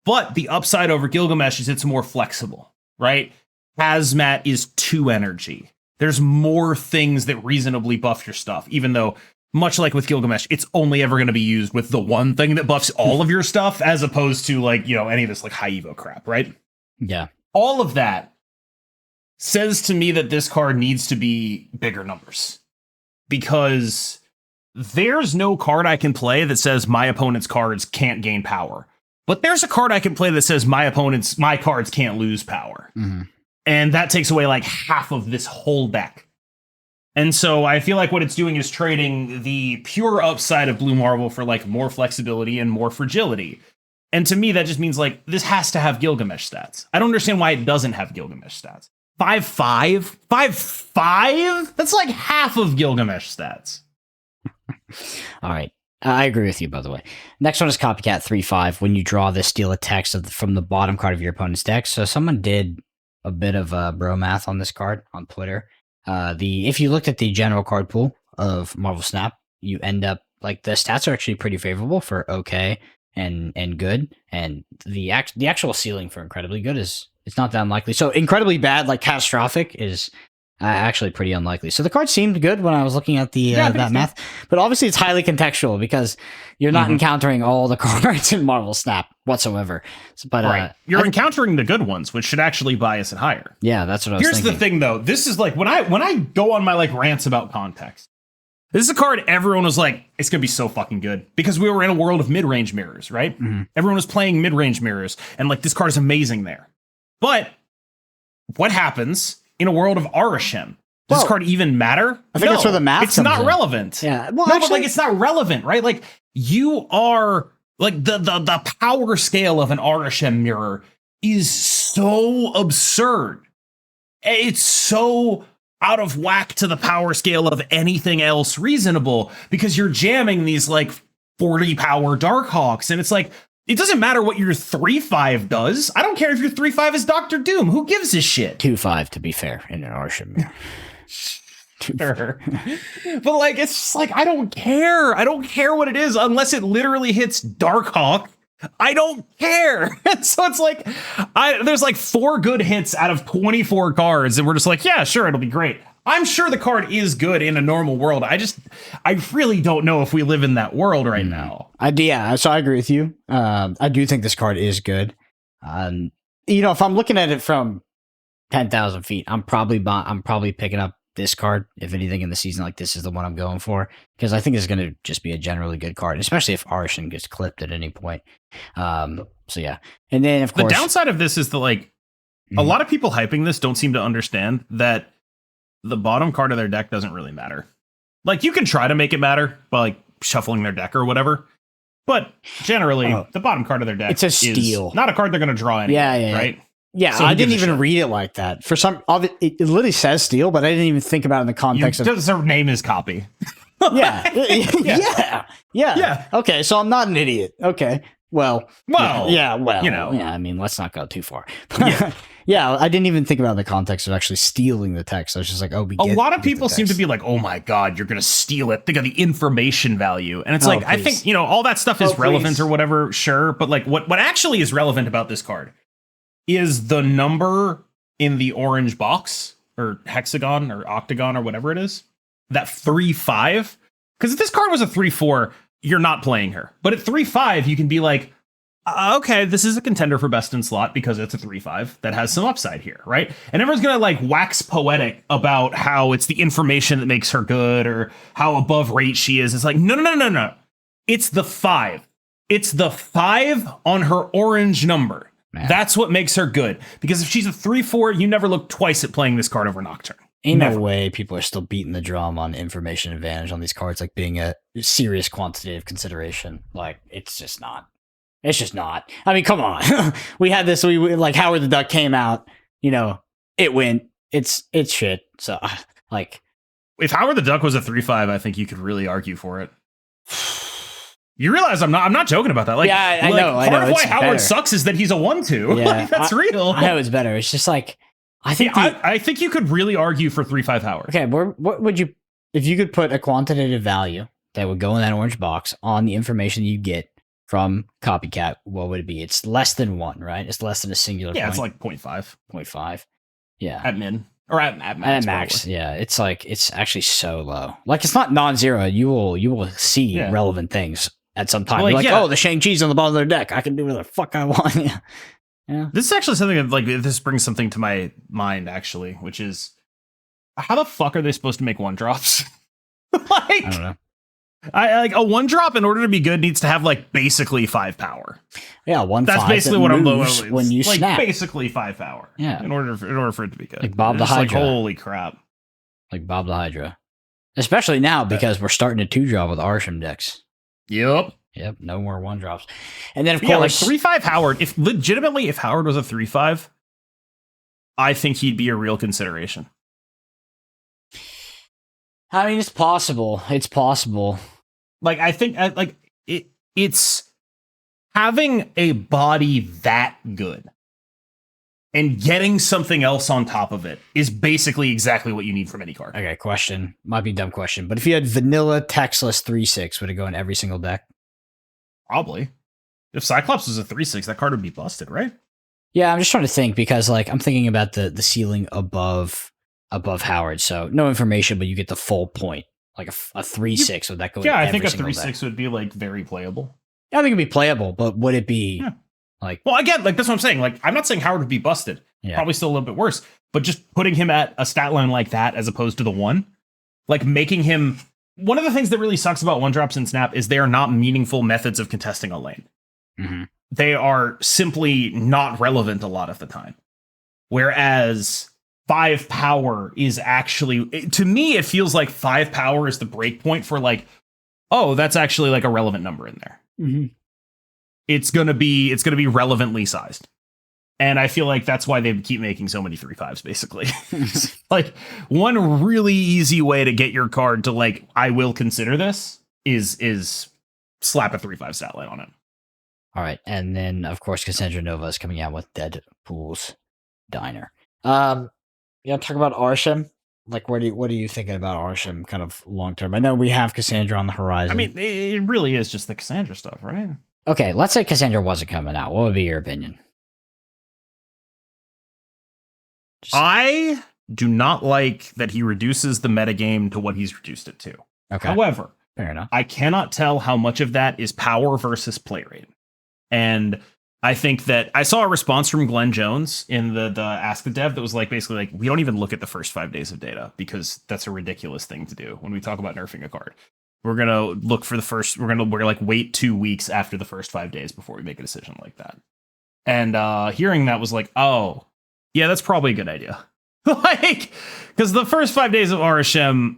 but the upside over Gilgamesh is it's more flexible, right? Hazmat is 2 energy. There's more things that reasonably buff your stuff, even though, much like with Gilgamesh, it's only ever going to be used with the one thing that buffs all of your stuff, as opposed to like, any of this like high evo crap, right? Yeah. All of that says to me that this card needs to be bigger numbers, because there's no card I can play that says my opponent's cards can't gain power. But there's a card I can play that says my cards can't lose power. And that takes away like half of this whole deck. And so I feel like what it's doing is trading the pure upside of Blue Marvel for like more flexibility and more fragility. And to me, that just means like this has to have Gilgamesh stats. I don't understand why it doesn't have Gilgamesh stats. 5'5"? 5'5"? That's like half of Gilgamesh stats. All right. I agree with you, by the way. Next one is Copycat 3/5. When you draw this, steal a text from the bottom card of your opponent's deck. So someone did a bit of bro math on this card on Twitter. If you looked at the general card pool of Marvel Snap, you end up like the stats are actually pretty favorable for okay and good, and the actual ceiling for incredibly good is it's not that unlikely. So incredibly bad, like catastrophic, is actually pretty unlikely. So the card seemed good when I was looking at the that math, but obviously it's highly contextual because you're not encountering all the cards in Marvel Snap whatsoever. But right. You're encountering the good ones, which should actually bias it higher. Yeah, that's what I was thinking. Here's the thing, though. This is like when I go on my like rants about context. This is a card everyone was like, it's going to be so fucking good. Because we were in a world of mid-range mirrors, right? Mhm. Everyone was playing mid-range mirrors. And like, this card is amazing there. But what happens in a world of Arishem? Does this card even matter? I think that's where the math It's comes not in. relevant. Yeah. Well, No, actually, but like, it's not relevant, right? Like, you are like the power scale of an Arishem mirror is so absurd. It's so out of whack to the power scale of anything else reasonable because you're jamming these like 40 power Darkhawks, and it's like, it doesn't matter what your 3/5 does. I don't care if your 3/5 is Doctor Doom. Who gives a shit? 2/5 to be fair in an Arishem mirror. Sure. But like, it's just like, I don't care. I don't care what it is unless it literally hits Darkhawk. I don't care. So it's like, there's like 4 good hits out of 24 cards, and we're just like, yeah, sure, it'll be great. I'm sure the card is good in a normal world. I really don't know if we live in that world right now. So I agree with you. I do think this card is good. If I'm looking at it from 10,000 feet, I'm probably picking up this card. If anything in the season, like this is the one I'm going for, because I think it's going to just be a generally good card, especially if Arishem gets clipped at any point. So yeah, and then of course The downside of this is that like a lot of people hyping this don't seem to understand that the bottom card of their deck doesn't really matter. Like, you can try to make it matter by like shuffling their deck or whatever, but generally the bottom card of their deck it's a is steal. not a card they're going to draw anyway, Yeah. right? Yeah, So I who didn't gives a even shit? read it like that. For some of it, it literally says steal, but I didn't even think about it in the context of Their name is copy. yeah. Okay, so I'm not an idiot. Okay, well, Well, well, you know. yeah, I mean, let's not go too far. yeah. I didn't even think about it in the context of actually stealing the text. I was just like, oh, A lot of people seem to be like, oh my God, you're going to steal it. Think of the information value. And it's like, I please. think, all that stuff is Oh, relevant please. or whatever, sure. But like what actually is relevant about this card is the number in the orange box or hexagon or octagon or whatever it is. That 3/5. Because if this card was a 3/4, you're not playing her. But at 3/5, you can be like, okay, this is a contender for best in slot because it's a 3/5 that has some upside here, right? And everyone's gonna like wax poetic about how it's the information that makes her good or how above rate she is. It's like, no. It's the 5. It's the 5 on her orange number. Man. That's what makes her good. Because if she's a 3/4, you never look twice at playing this card over Nocturne. Ain't Never. no way people are still beating the drum on information advantage on these cards, like being a serious quantitative consideration. Like, it's just not. It's just not. I mean, come on. We had this. We like Howard the Duck came out. It went. It's shit. So like, If Howard the Duck was a 3/5, I think you could really argue for it. You realize I'm not joking about that. Like, Yeah, I like, know, I Part know, of why it's Howard better. sucks is that he's a 1/2. Yeah, Like, that's real. I know it's better. It's just like I think. I think you could really argue for 3/5 Howard. Okay, what would you if you could put a quantitative value that would go in that orange box on the information you get from Copycat? What would it be? It's less than 1, right? It's less than a singular. Yeah, point. it's like 0.5 0.5. Yeah. at min or at max. At max, probably. yeah, it's like it's actually so low. Like, it's not non-zero. You will see Yeah. relevant things at some time. Well, You're like, like, yeah. oh, the Shang-Chi's on the bottom of their deck. I can do whatever the fuck I want. Yeah. This is actually something that, like, this brings something to my mind, actually, which is how the fuck are they supposed to make 1-drops? I don't know. I like a 1-drop in order to be good needs to have like basically 5 power. Yeah, 1/5. That's basically that what I'm moves looking when you like snap. basically 5 power. Yeah. In order for it to be good. Like Bob the It's just like, Hydra. holy crap. Like Bob the Hydra. Especially now because we're starting to 2-drop with Arishem decks. Yep. Yep, no more 1-drops. And then of Yeah, like course 3/5 Howard. If Howard was a 3/5, I think he'd be a real consideration. I mean, it's possible. It's possible. Like, I think like it's having a body that good and getting something else on top of it is basically exactly what you need from any card. Okay, question. Might be a dumb question, but if you had vanilla textless 3/6, would it go in every single deck? Probably. If Cyclops was a 3/6, that card would be busted, right? Yeah, I'm just trying to think because like I'm thinking about the ceiling above Howard. So no information, but you get the full point. Like a 3/6, would that go? Yeah, in I think every a single 3/6 would be like very playable. Yeah, I think it'd be playable, but would it be Yeah. like? Well, again, like that's what I'm saying. Like, I'm not saying Howard would be busted. Yeah. Probably still a little bit worse. But just putting him at a stat line like that as opposed to the 1, like making him one of the things that really sucks about one drops in Snap is they are not meaningful methods of contesting a lane. Mm-hmm. They are simply not relevant a lot of the time. Whereas 5 power is actually, to me, it feels like 5 power is the breakpoint for like, oh, that's actually like a relevant number in there. Mm-hmm. It's gonna be relevantly sized. And I feel like that's why they keep making so many 3/5s, basically. Like, one really easy way to get your card to like, I will consider this is slap a 3/5 stat line on it. All right, and then of course Cassandra Nova is coming out with Deadpool's Diner. Talk about Arishem. Like, what are you thinking about Arishem kind of long term? I know we have Cassandra on the horizon. I mean, it really is just the Cassandra stuff, right? Okay, let's say Cassandra wasn't coming out. What would be your opinion? I do not like that he reduces the metagame to what he's reduced it to. Okay, However, fair enough. I cannot tell how much of that is power versus play rate. And I think that I saw a response from Glenn Jones in the Ask the Dev that was like, basically like, we don't even look at the first 5 days of data because that's a ridiculous thing to do when we talk about nerfing a card. We're going to look for we're going to like wait 2 weeks after the first 5 days before we make a decision like that. And hearing that was like, oh, yeah, that's probably a good idea. Like, because the first 5 days of Arishem,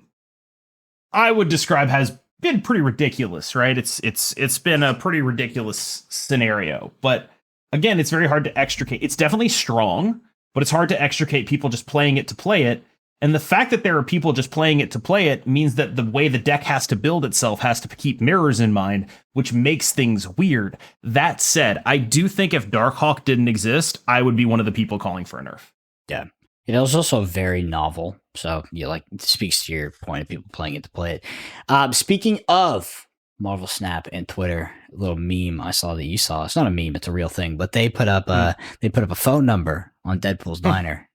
I would describe has been pretty ridiculous, right? It's been a pretty ridiculous scenario. But again, it's very hard to extricate. It's definitely strong, but it's hard to extricate people just playing it to play it. And the fact that there are people just playing it to play it means that the way the deck has to build itself has to keep mirrors in mind, which makes things weird. That said, I do think if Darkhawk didn't exist, I would be one of the people calling for a nerf. Yeah. It was also very novel. So, it speaks to your point of people playing it to play it. Speaking of Marvel Snap and Twitter, a little meme I saw that you saw. It's not a meme, it's a real thing, but they put up a phone number on Deadpool's Diner.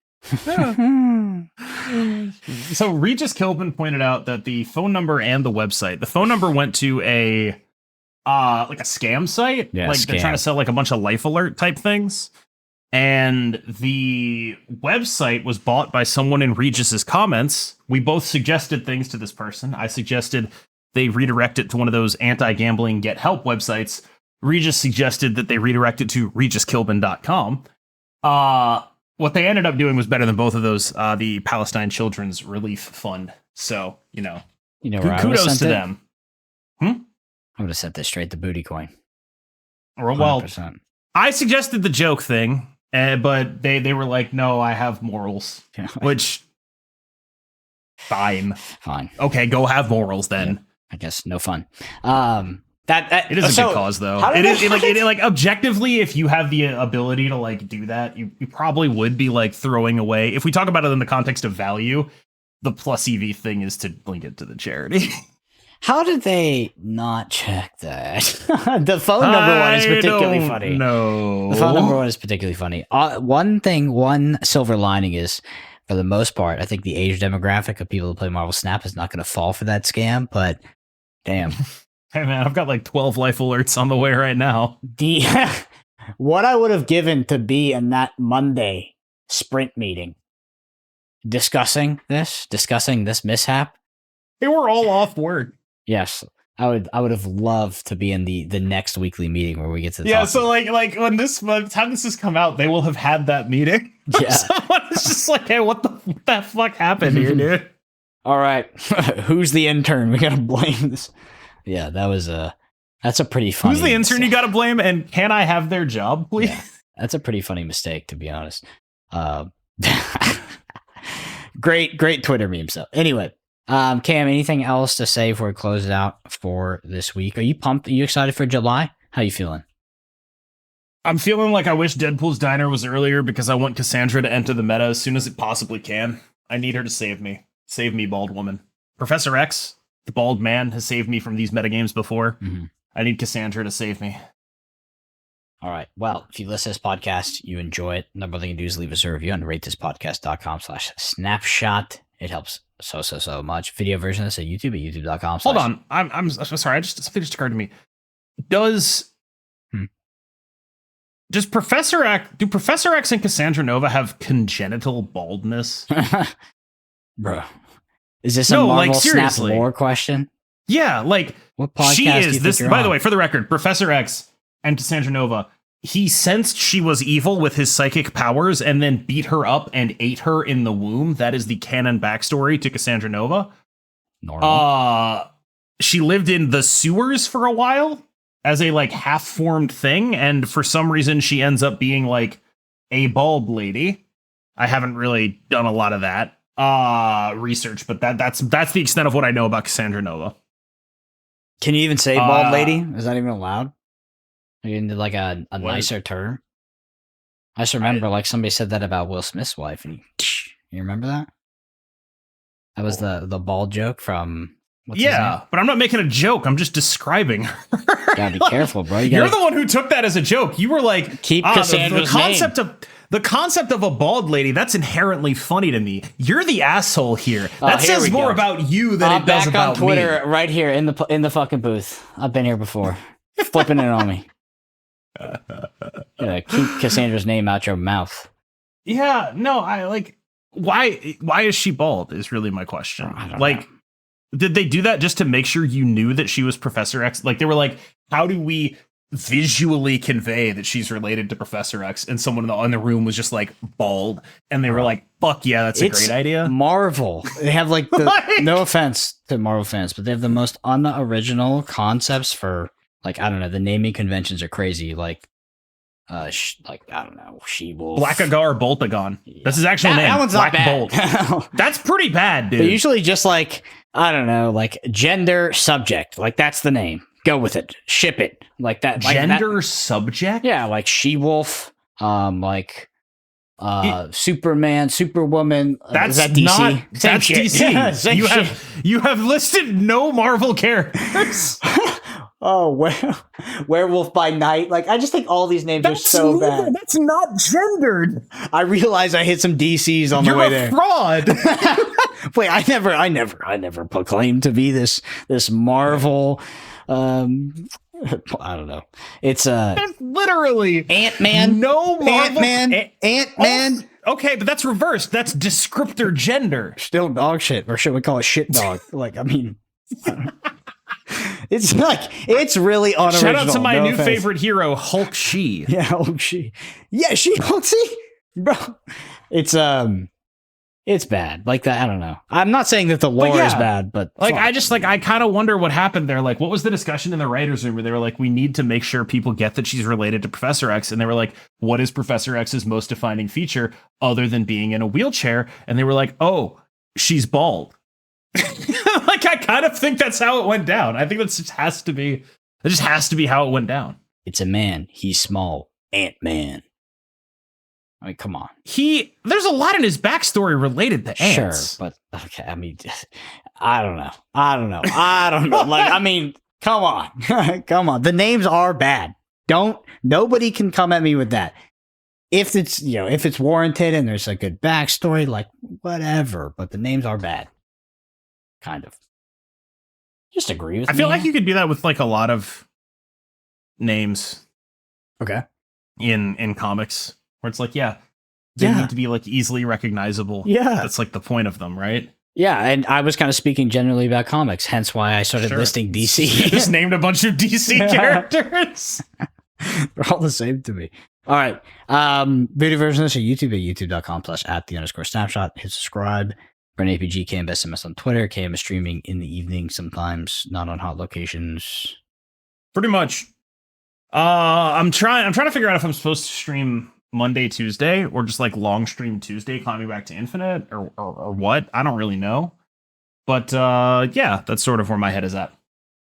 So Regis Kilpin pointed out that the phone number and the phone number went to a scam site. Yeah, like they're trying to sell like a bunch of Life Alert type things. And the website was bought by someone in Regis's comments. We both suggested things to this person. I suggested they redirect it to one of those anti-gambling get help websites. Regis suggested that they redirect it to regiskilpin.com. What they ended up doing was better than both of those, the Palestine Children's Relief Fund. So, kudos to them. I would have sent this straight to Booty Coin. Well, I suggested the joke thing, but they were like, no, I have morals. Yeah. Which, fine. Okay, go have morals then. Yeah, I guess no fun. It is a good cause, though. It is like objectively, if you have the ability to like do that, you probably would be like throwing away. If we talk about it in the context of value, the plus EV thing is to link it to the charity. How did they not check that? The phone number one is particularly funny. No, the phone number one is particularly funny. One silver lining is, for the most part, I think the age demographic of people who play Marvel Snap is not going to fall for that scam. But damn. Hey man, I've got like 12 life alerts on the way right now. What I would have given to be in that Monday sprint meeting discussing this mishap. They were all off work. Yes, I would have loved to be in the next weekly meeting where we get to talk. So like when this time this has come out, they will have had that meeting. Yeah, someone is just like, hey, what the fuck happened here, dude? All right, who's the intern? We gotta blame this. Yeah, that's a pretty funny. Who's the intern you gotta blame, and can I have their job, please? Yeah, that's a pretty funny mistake, to be honest. Great Twitter meme. So anyway, Cam, anything else to say before we close it out for this week? Are you pumped? Are you excited for July? How you feeling? I'm feeling like I wish Deadpool's Diner was earlier because I want Cassandra to enter the meta as soon as it possibly can. I need her to save me. Save me, bald woman. Professor X, the bald man, has saved me from these metagames before. Mm-hmm. I need Cassandra to save me. All right. Well, if you listen to this podcast, you enjoy it. Number one thing you do is leave us a review on ratethispodcast.com/snapshot. It helps so much. Video version of this at YouTube at youtube.com. Hold on. I'm sorry. Something just occurred to me. Does Professor X, do Professor X and Cassandra Nova have congenital baldness? Bro. Is this a No, like, Marvel Snap seriously. lore question? Yeah, like What podcast she do you is think this. you're By the on? way, for the record, Professor X and Cassandra Nova. He sensed she was evil with his psychic powers and then beat her up and ate her in the womb. That is the canon backstory to Cassandra Nova. Normal. She lived in the sewers for a while as a like half-formed thing, and for some reason she ends up being like a bald lady. I haven't really done a lot of that research, but that's the extent of what I know about Cassandra Nova. Can you even say bald lady? Is that even allowed? Are you into like a nicer term? I just remember like somebody said that about Will Smith's wife, and you remember that? That was the bald joke from what's his name? But I'm not making a joke. I'm just describing her. Gotta be careful, bro. You're the one who took that as a joke. You were like, keep Cassandra's the concept of a bald lady, that's inherently funny to me. You're the asshole here. That here says we more go. about you than it does back about on Twitter me. right here in the fucking booth. I've been here before. Flipping it on me. Keep Cassandra's name out your mouth. Yeah, no, I like why is she bald is really my question. I don't Like know. did they do that just to make sure you knew that she was Professor X? Like they were like, how do we visually convey that she's related to Professor X? And someone in the room was just like bald, and they were like, fuck yeah, that's a great idea. Marvel. They have like the Like- no offense to Marvel fans, but they have the most unoriginal concepts for like I don't know. The naming conventions are crazy. Like I don't know, She-Wolf. Blackagar Boltagon. Yeah. That's his actual name. That one's Black not bad. Bolt. That's pretty bad, dude. They're usually just like I don't know, like gender subject. Like that's the name. Go with it. Ship it. Like that. Like Gender subject? Yeah, like She-Wolf. Superman, Superwoman. That's is that DC? not. Same That's shit. DC. Yeah, same you shit. have listed no Marvel characters. Oh, Werewolf by Night. Like I just think all these names are so bad. That's not gendered. I realize I hit some DCs on You're the way a there. fraud. Wait, I never proclaimed to be this Marvel. I don't know. It's That's literally Ant-Man. no Marvel. Ant-Man. Okay, but that's reversed. That's descriptor gender. Still dog shit, or should we call it shit dog? Like, I mean, it's like it's really unoriginal. Shout out to my no new offense. favorite hero, Hulk She. Yeah, she. Yeah, she. See, bro, it's bad. Like that. I don't know. I'm not saying that the lore yeah, is bad, but Like, fuck. I kind of wonder what happened there. Like, what was the discussion in the writer's room where they were like, we need to make sure people get that she's related to Professor X. And they were like, what is Professor X's most defining feature other than being in a wheelchair? And they were like, oh, she's bald. Like, I kind of think that's how it went down. I think that just has to be how it went down. It's a man. He's small. Ant-Man. I mean, come on. There's a lot in his backstory related to ants. Sure, but okay. I mean, I don't know. Like, I mean, come on, come on. The names are bad. Nobody can come at me with that. If it's warranted and there's a good backstory, like whatever. But the names are bad. Kind of. Just agree with me. I feel like you could do that with like a lot of names. Okay. In comics, where it's like, they need to be like easily recognizable. Yeah. That's like the point of them, right? Yeah, and I was kind of speaking generally about comics, hence why I started listing DC. Just named a bunch of DC characters. They're all the same to me. All right. Video version of this on YouTube at youtube.com/@the_snapshot. Hit subscribe. Brent APG, KMSMS on Twitter. KM is streaming in the evening sometimes, not on hot locations. Pretty much. I'm trying to figure out if I'm supposed to stream Monday, Tuesday, or just like long stream Tuesday, climbing back to Infinite, or what. I don't really know. But yeah, that's sort of where my head is at.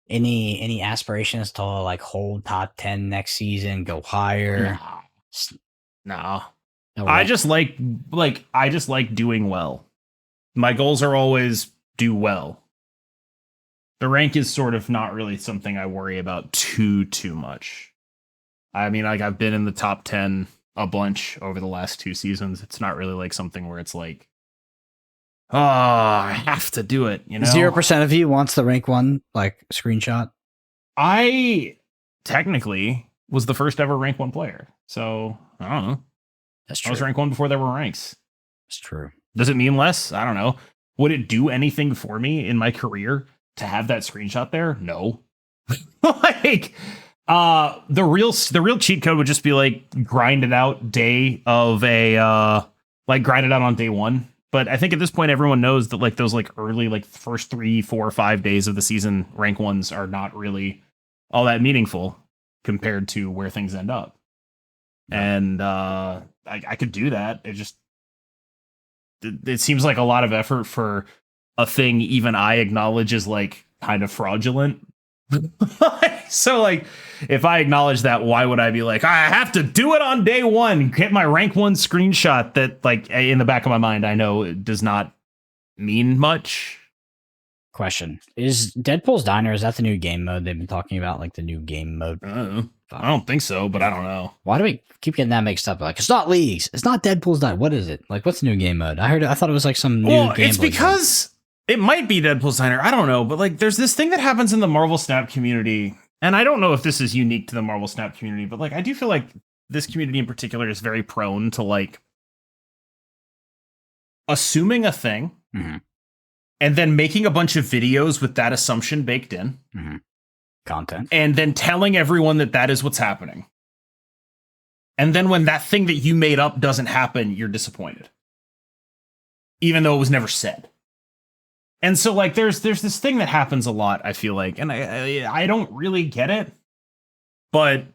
Any aspirations to like hold top 10 next season, go higher? No. No, I right? just like doing well. My goals are always do well. The rank is sort of not really something I worry about too much. I mean, like I've been in the top 10 a bunch over the last 2 seasons. It's not really like something where it's like, oh, I have to do it, you know? 0% of you wants the rank 1 like screenshot. I technically was the first ever rank 1 player. So I don't know. That's I true. was rank 1 before there were ranks. That's true. Does it mean less? I don't know. Would it do anything for me in my career to have that screenshot there? No. Like, the real cheat code would just be like grind it out on day one. But I think at this point everyone knows that like those like early like first 3, 4, 5 days of the season rank ones are not really all that meaningful compared to where things end up. And I could do that. It seems like a lot of effort for a thing even I acknowledge is like kind of fraudulent. So like if I acknowledge that, why would I be like, I have to do it on day one, get my rank 1 screenshot that like in the back of my mind I know it does not mean much. Question. Is Deadpool's Diner, is that the new game mode they've been talking about? Like the new game mode? I don't think so, but I don't know. Why do we keep getting that mixed up? Like, it's not Leagues. It's not Deadpool's Diner. What is it? Like, what's the new game mode? I thought it was like some new game. It's because it might be Deadpool's Diner. I don't know. But like, there's this thing that happens in the Marvel Snap community. And I don't know if this is unique to the Marvel Snap community, but like, I do feel like this community in particular is very prone to like assuming a thing. Mm-hmm. And then making a bunch of videos with that assumption baked in. Mm-hmm. Content. And then telling everyone that that is what's happening. And then when that thing that you made up doesn't happen, you're disappointed. Even though it was never said. And so like there's this thing that happens a lot, I feel like. And I don't really get it. But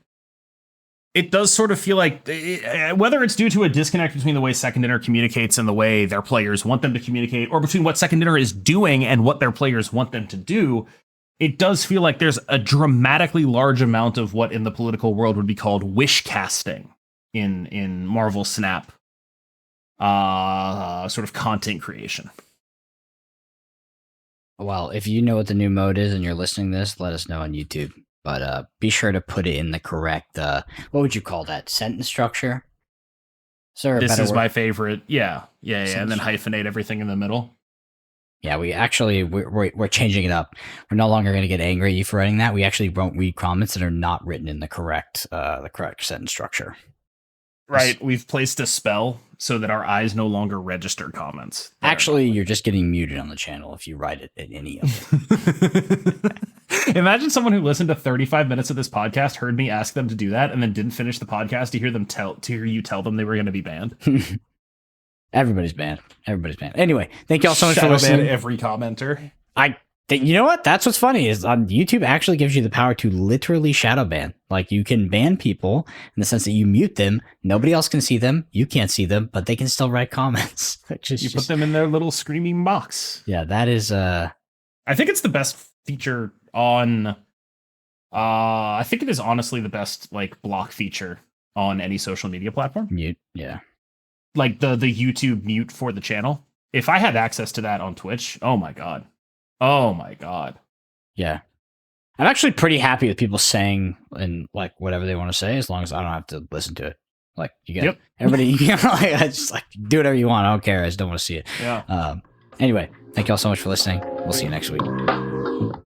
it does sort of feel like, whether it's due to a disconnect between the way Second Dinner communicates and the way their players want them to communicate, or between what Second Dinner is doing and what their players want them to do, it does feel like there's a dramatically large amount of what in the political world would be called wish casting in Marvel Snap sort of content creation. Well, if you know what the new mode is and you're listening to this, let us know on YouTube. But be sure to put it in the correct, what would you call that? Sentence structure? This is my favorite. Yeah. And then hyphenate everything in the middle. Yeah, we're changing it up. We're no longer going to get angry at you for writing that. We actually won't read comments that are not written in the correct sentence structure. Right. We've placed a spell so that our eyes no longer register comments. Actually, you're just getting muted on the channel if you write it in any of it. Imagine someone who listened to 35 minutes of this podcast, heard me ask them to do that, and then didn't finish the podcast to hear you tell them they were going to be banned. Everybody's banned. Anyway, thank you all so much for listening. Ban every commenter. You know what? That's what's funny is on YouTube actually gives you the power to literally shadow ban. Like you can ban people in the sense that you mute them. Nobody else can see them. You can't see them, but they can still write comments. Put them in their little screaming box. Yeah, that is. I think it's the best feature on. I think it is honestly the best like block feature on any social media platform. Mute. Yeah. Like the YouTube mute for the channel. If I had access to that on Twitch, oh my god. Yeah. I'm actually pretty happy with people saying and like whatever they want to say as long as I don't have to listen to it. Like you get everybody, like, I just like do whatever you want. I don't care. I just don't want to see it. Yeah. Anyway, thank you all so much for listening. We'll see you next week.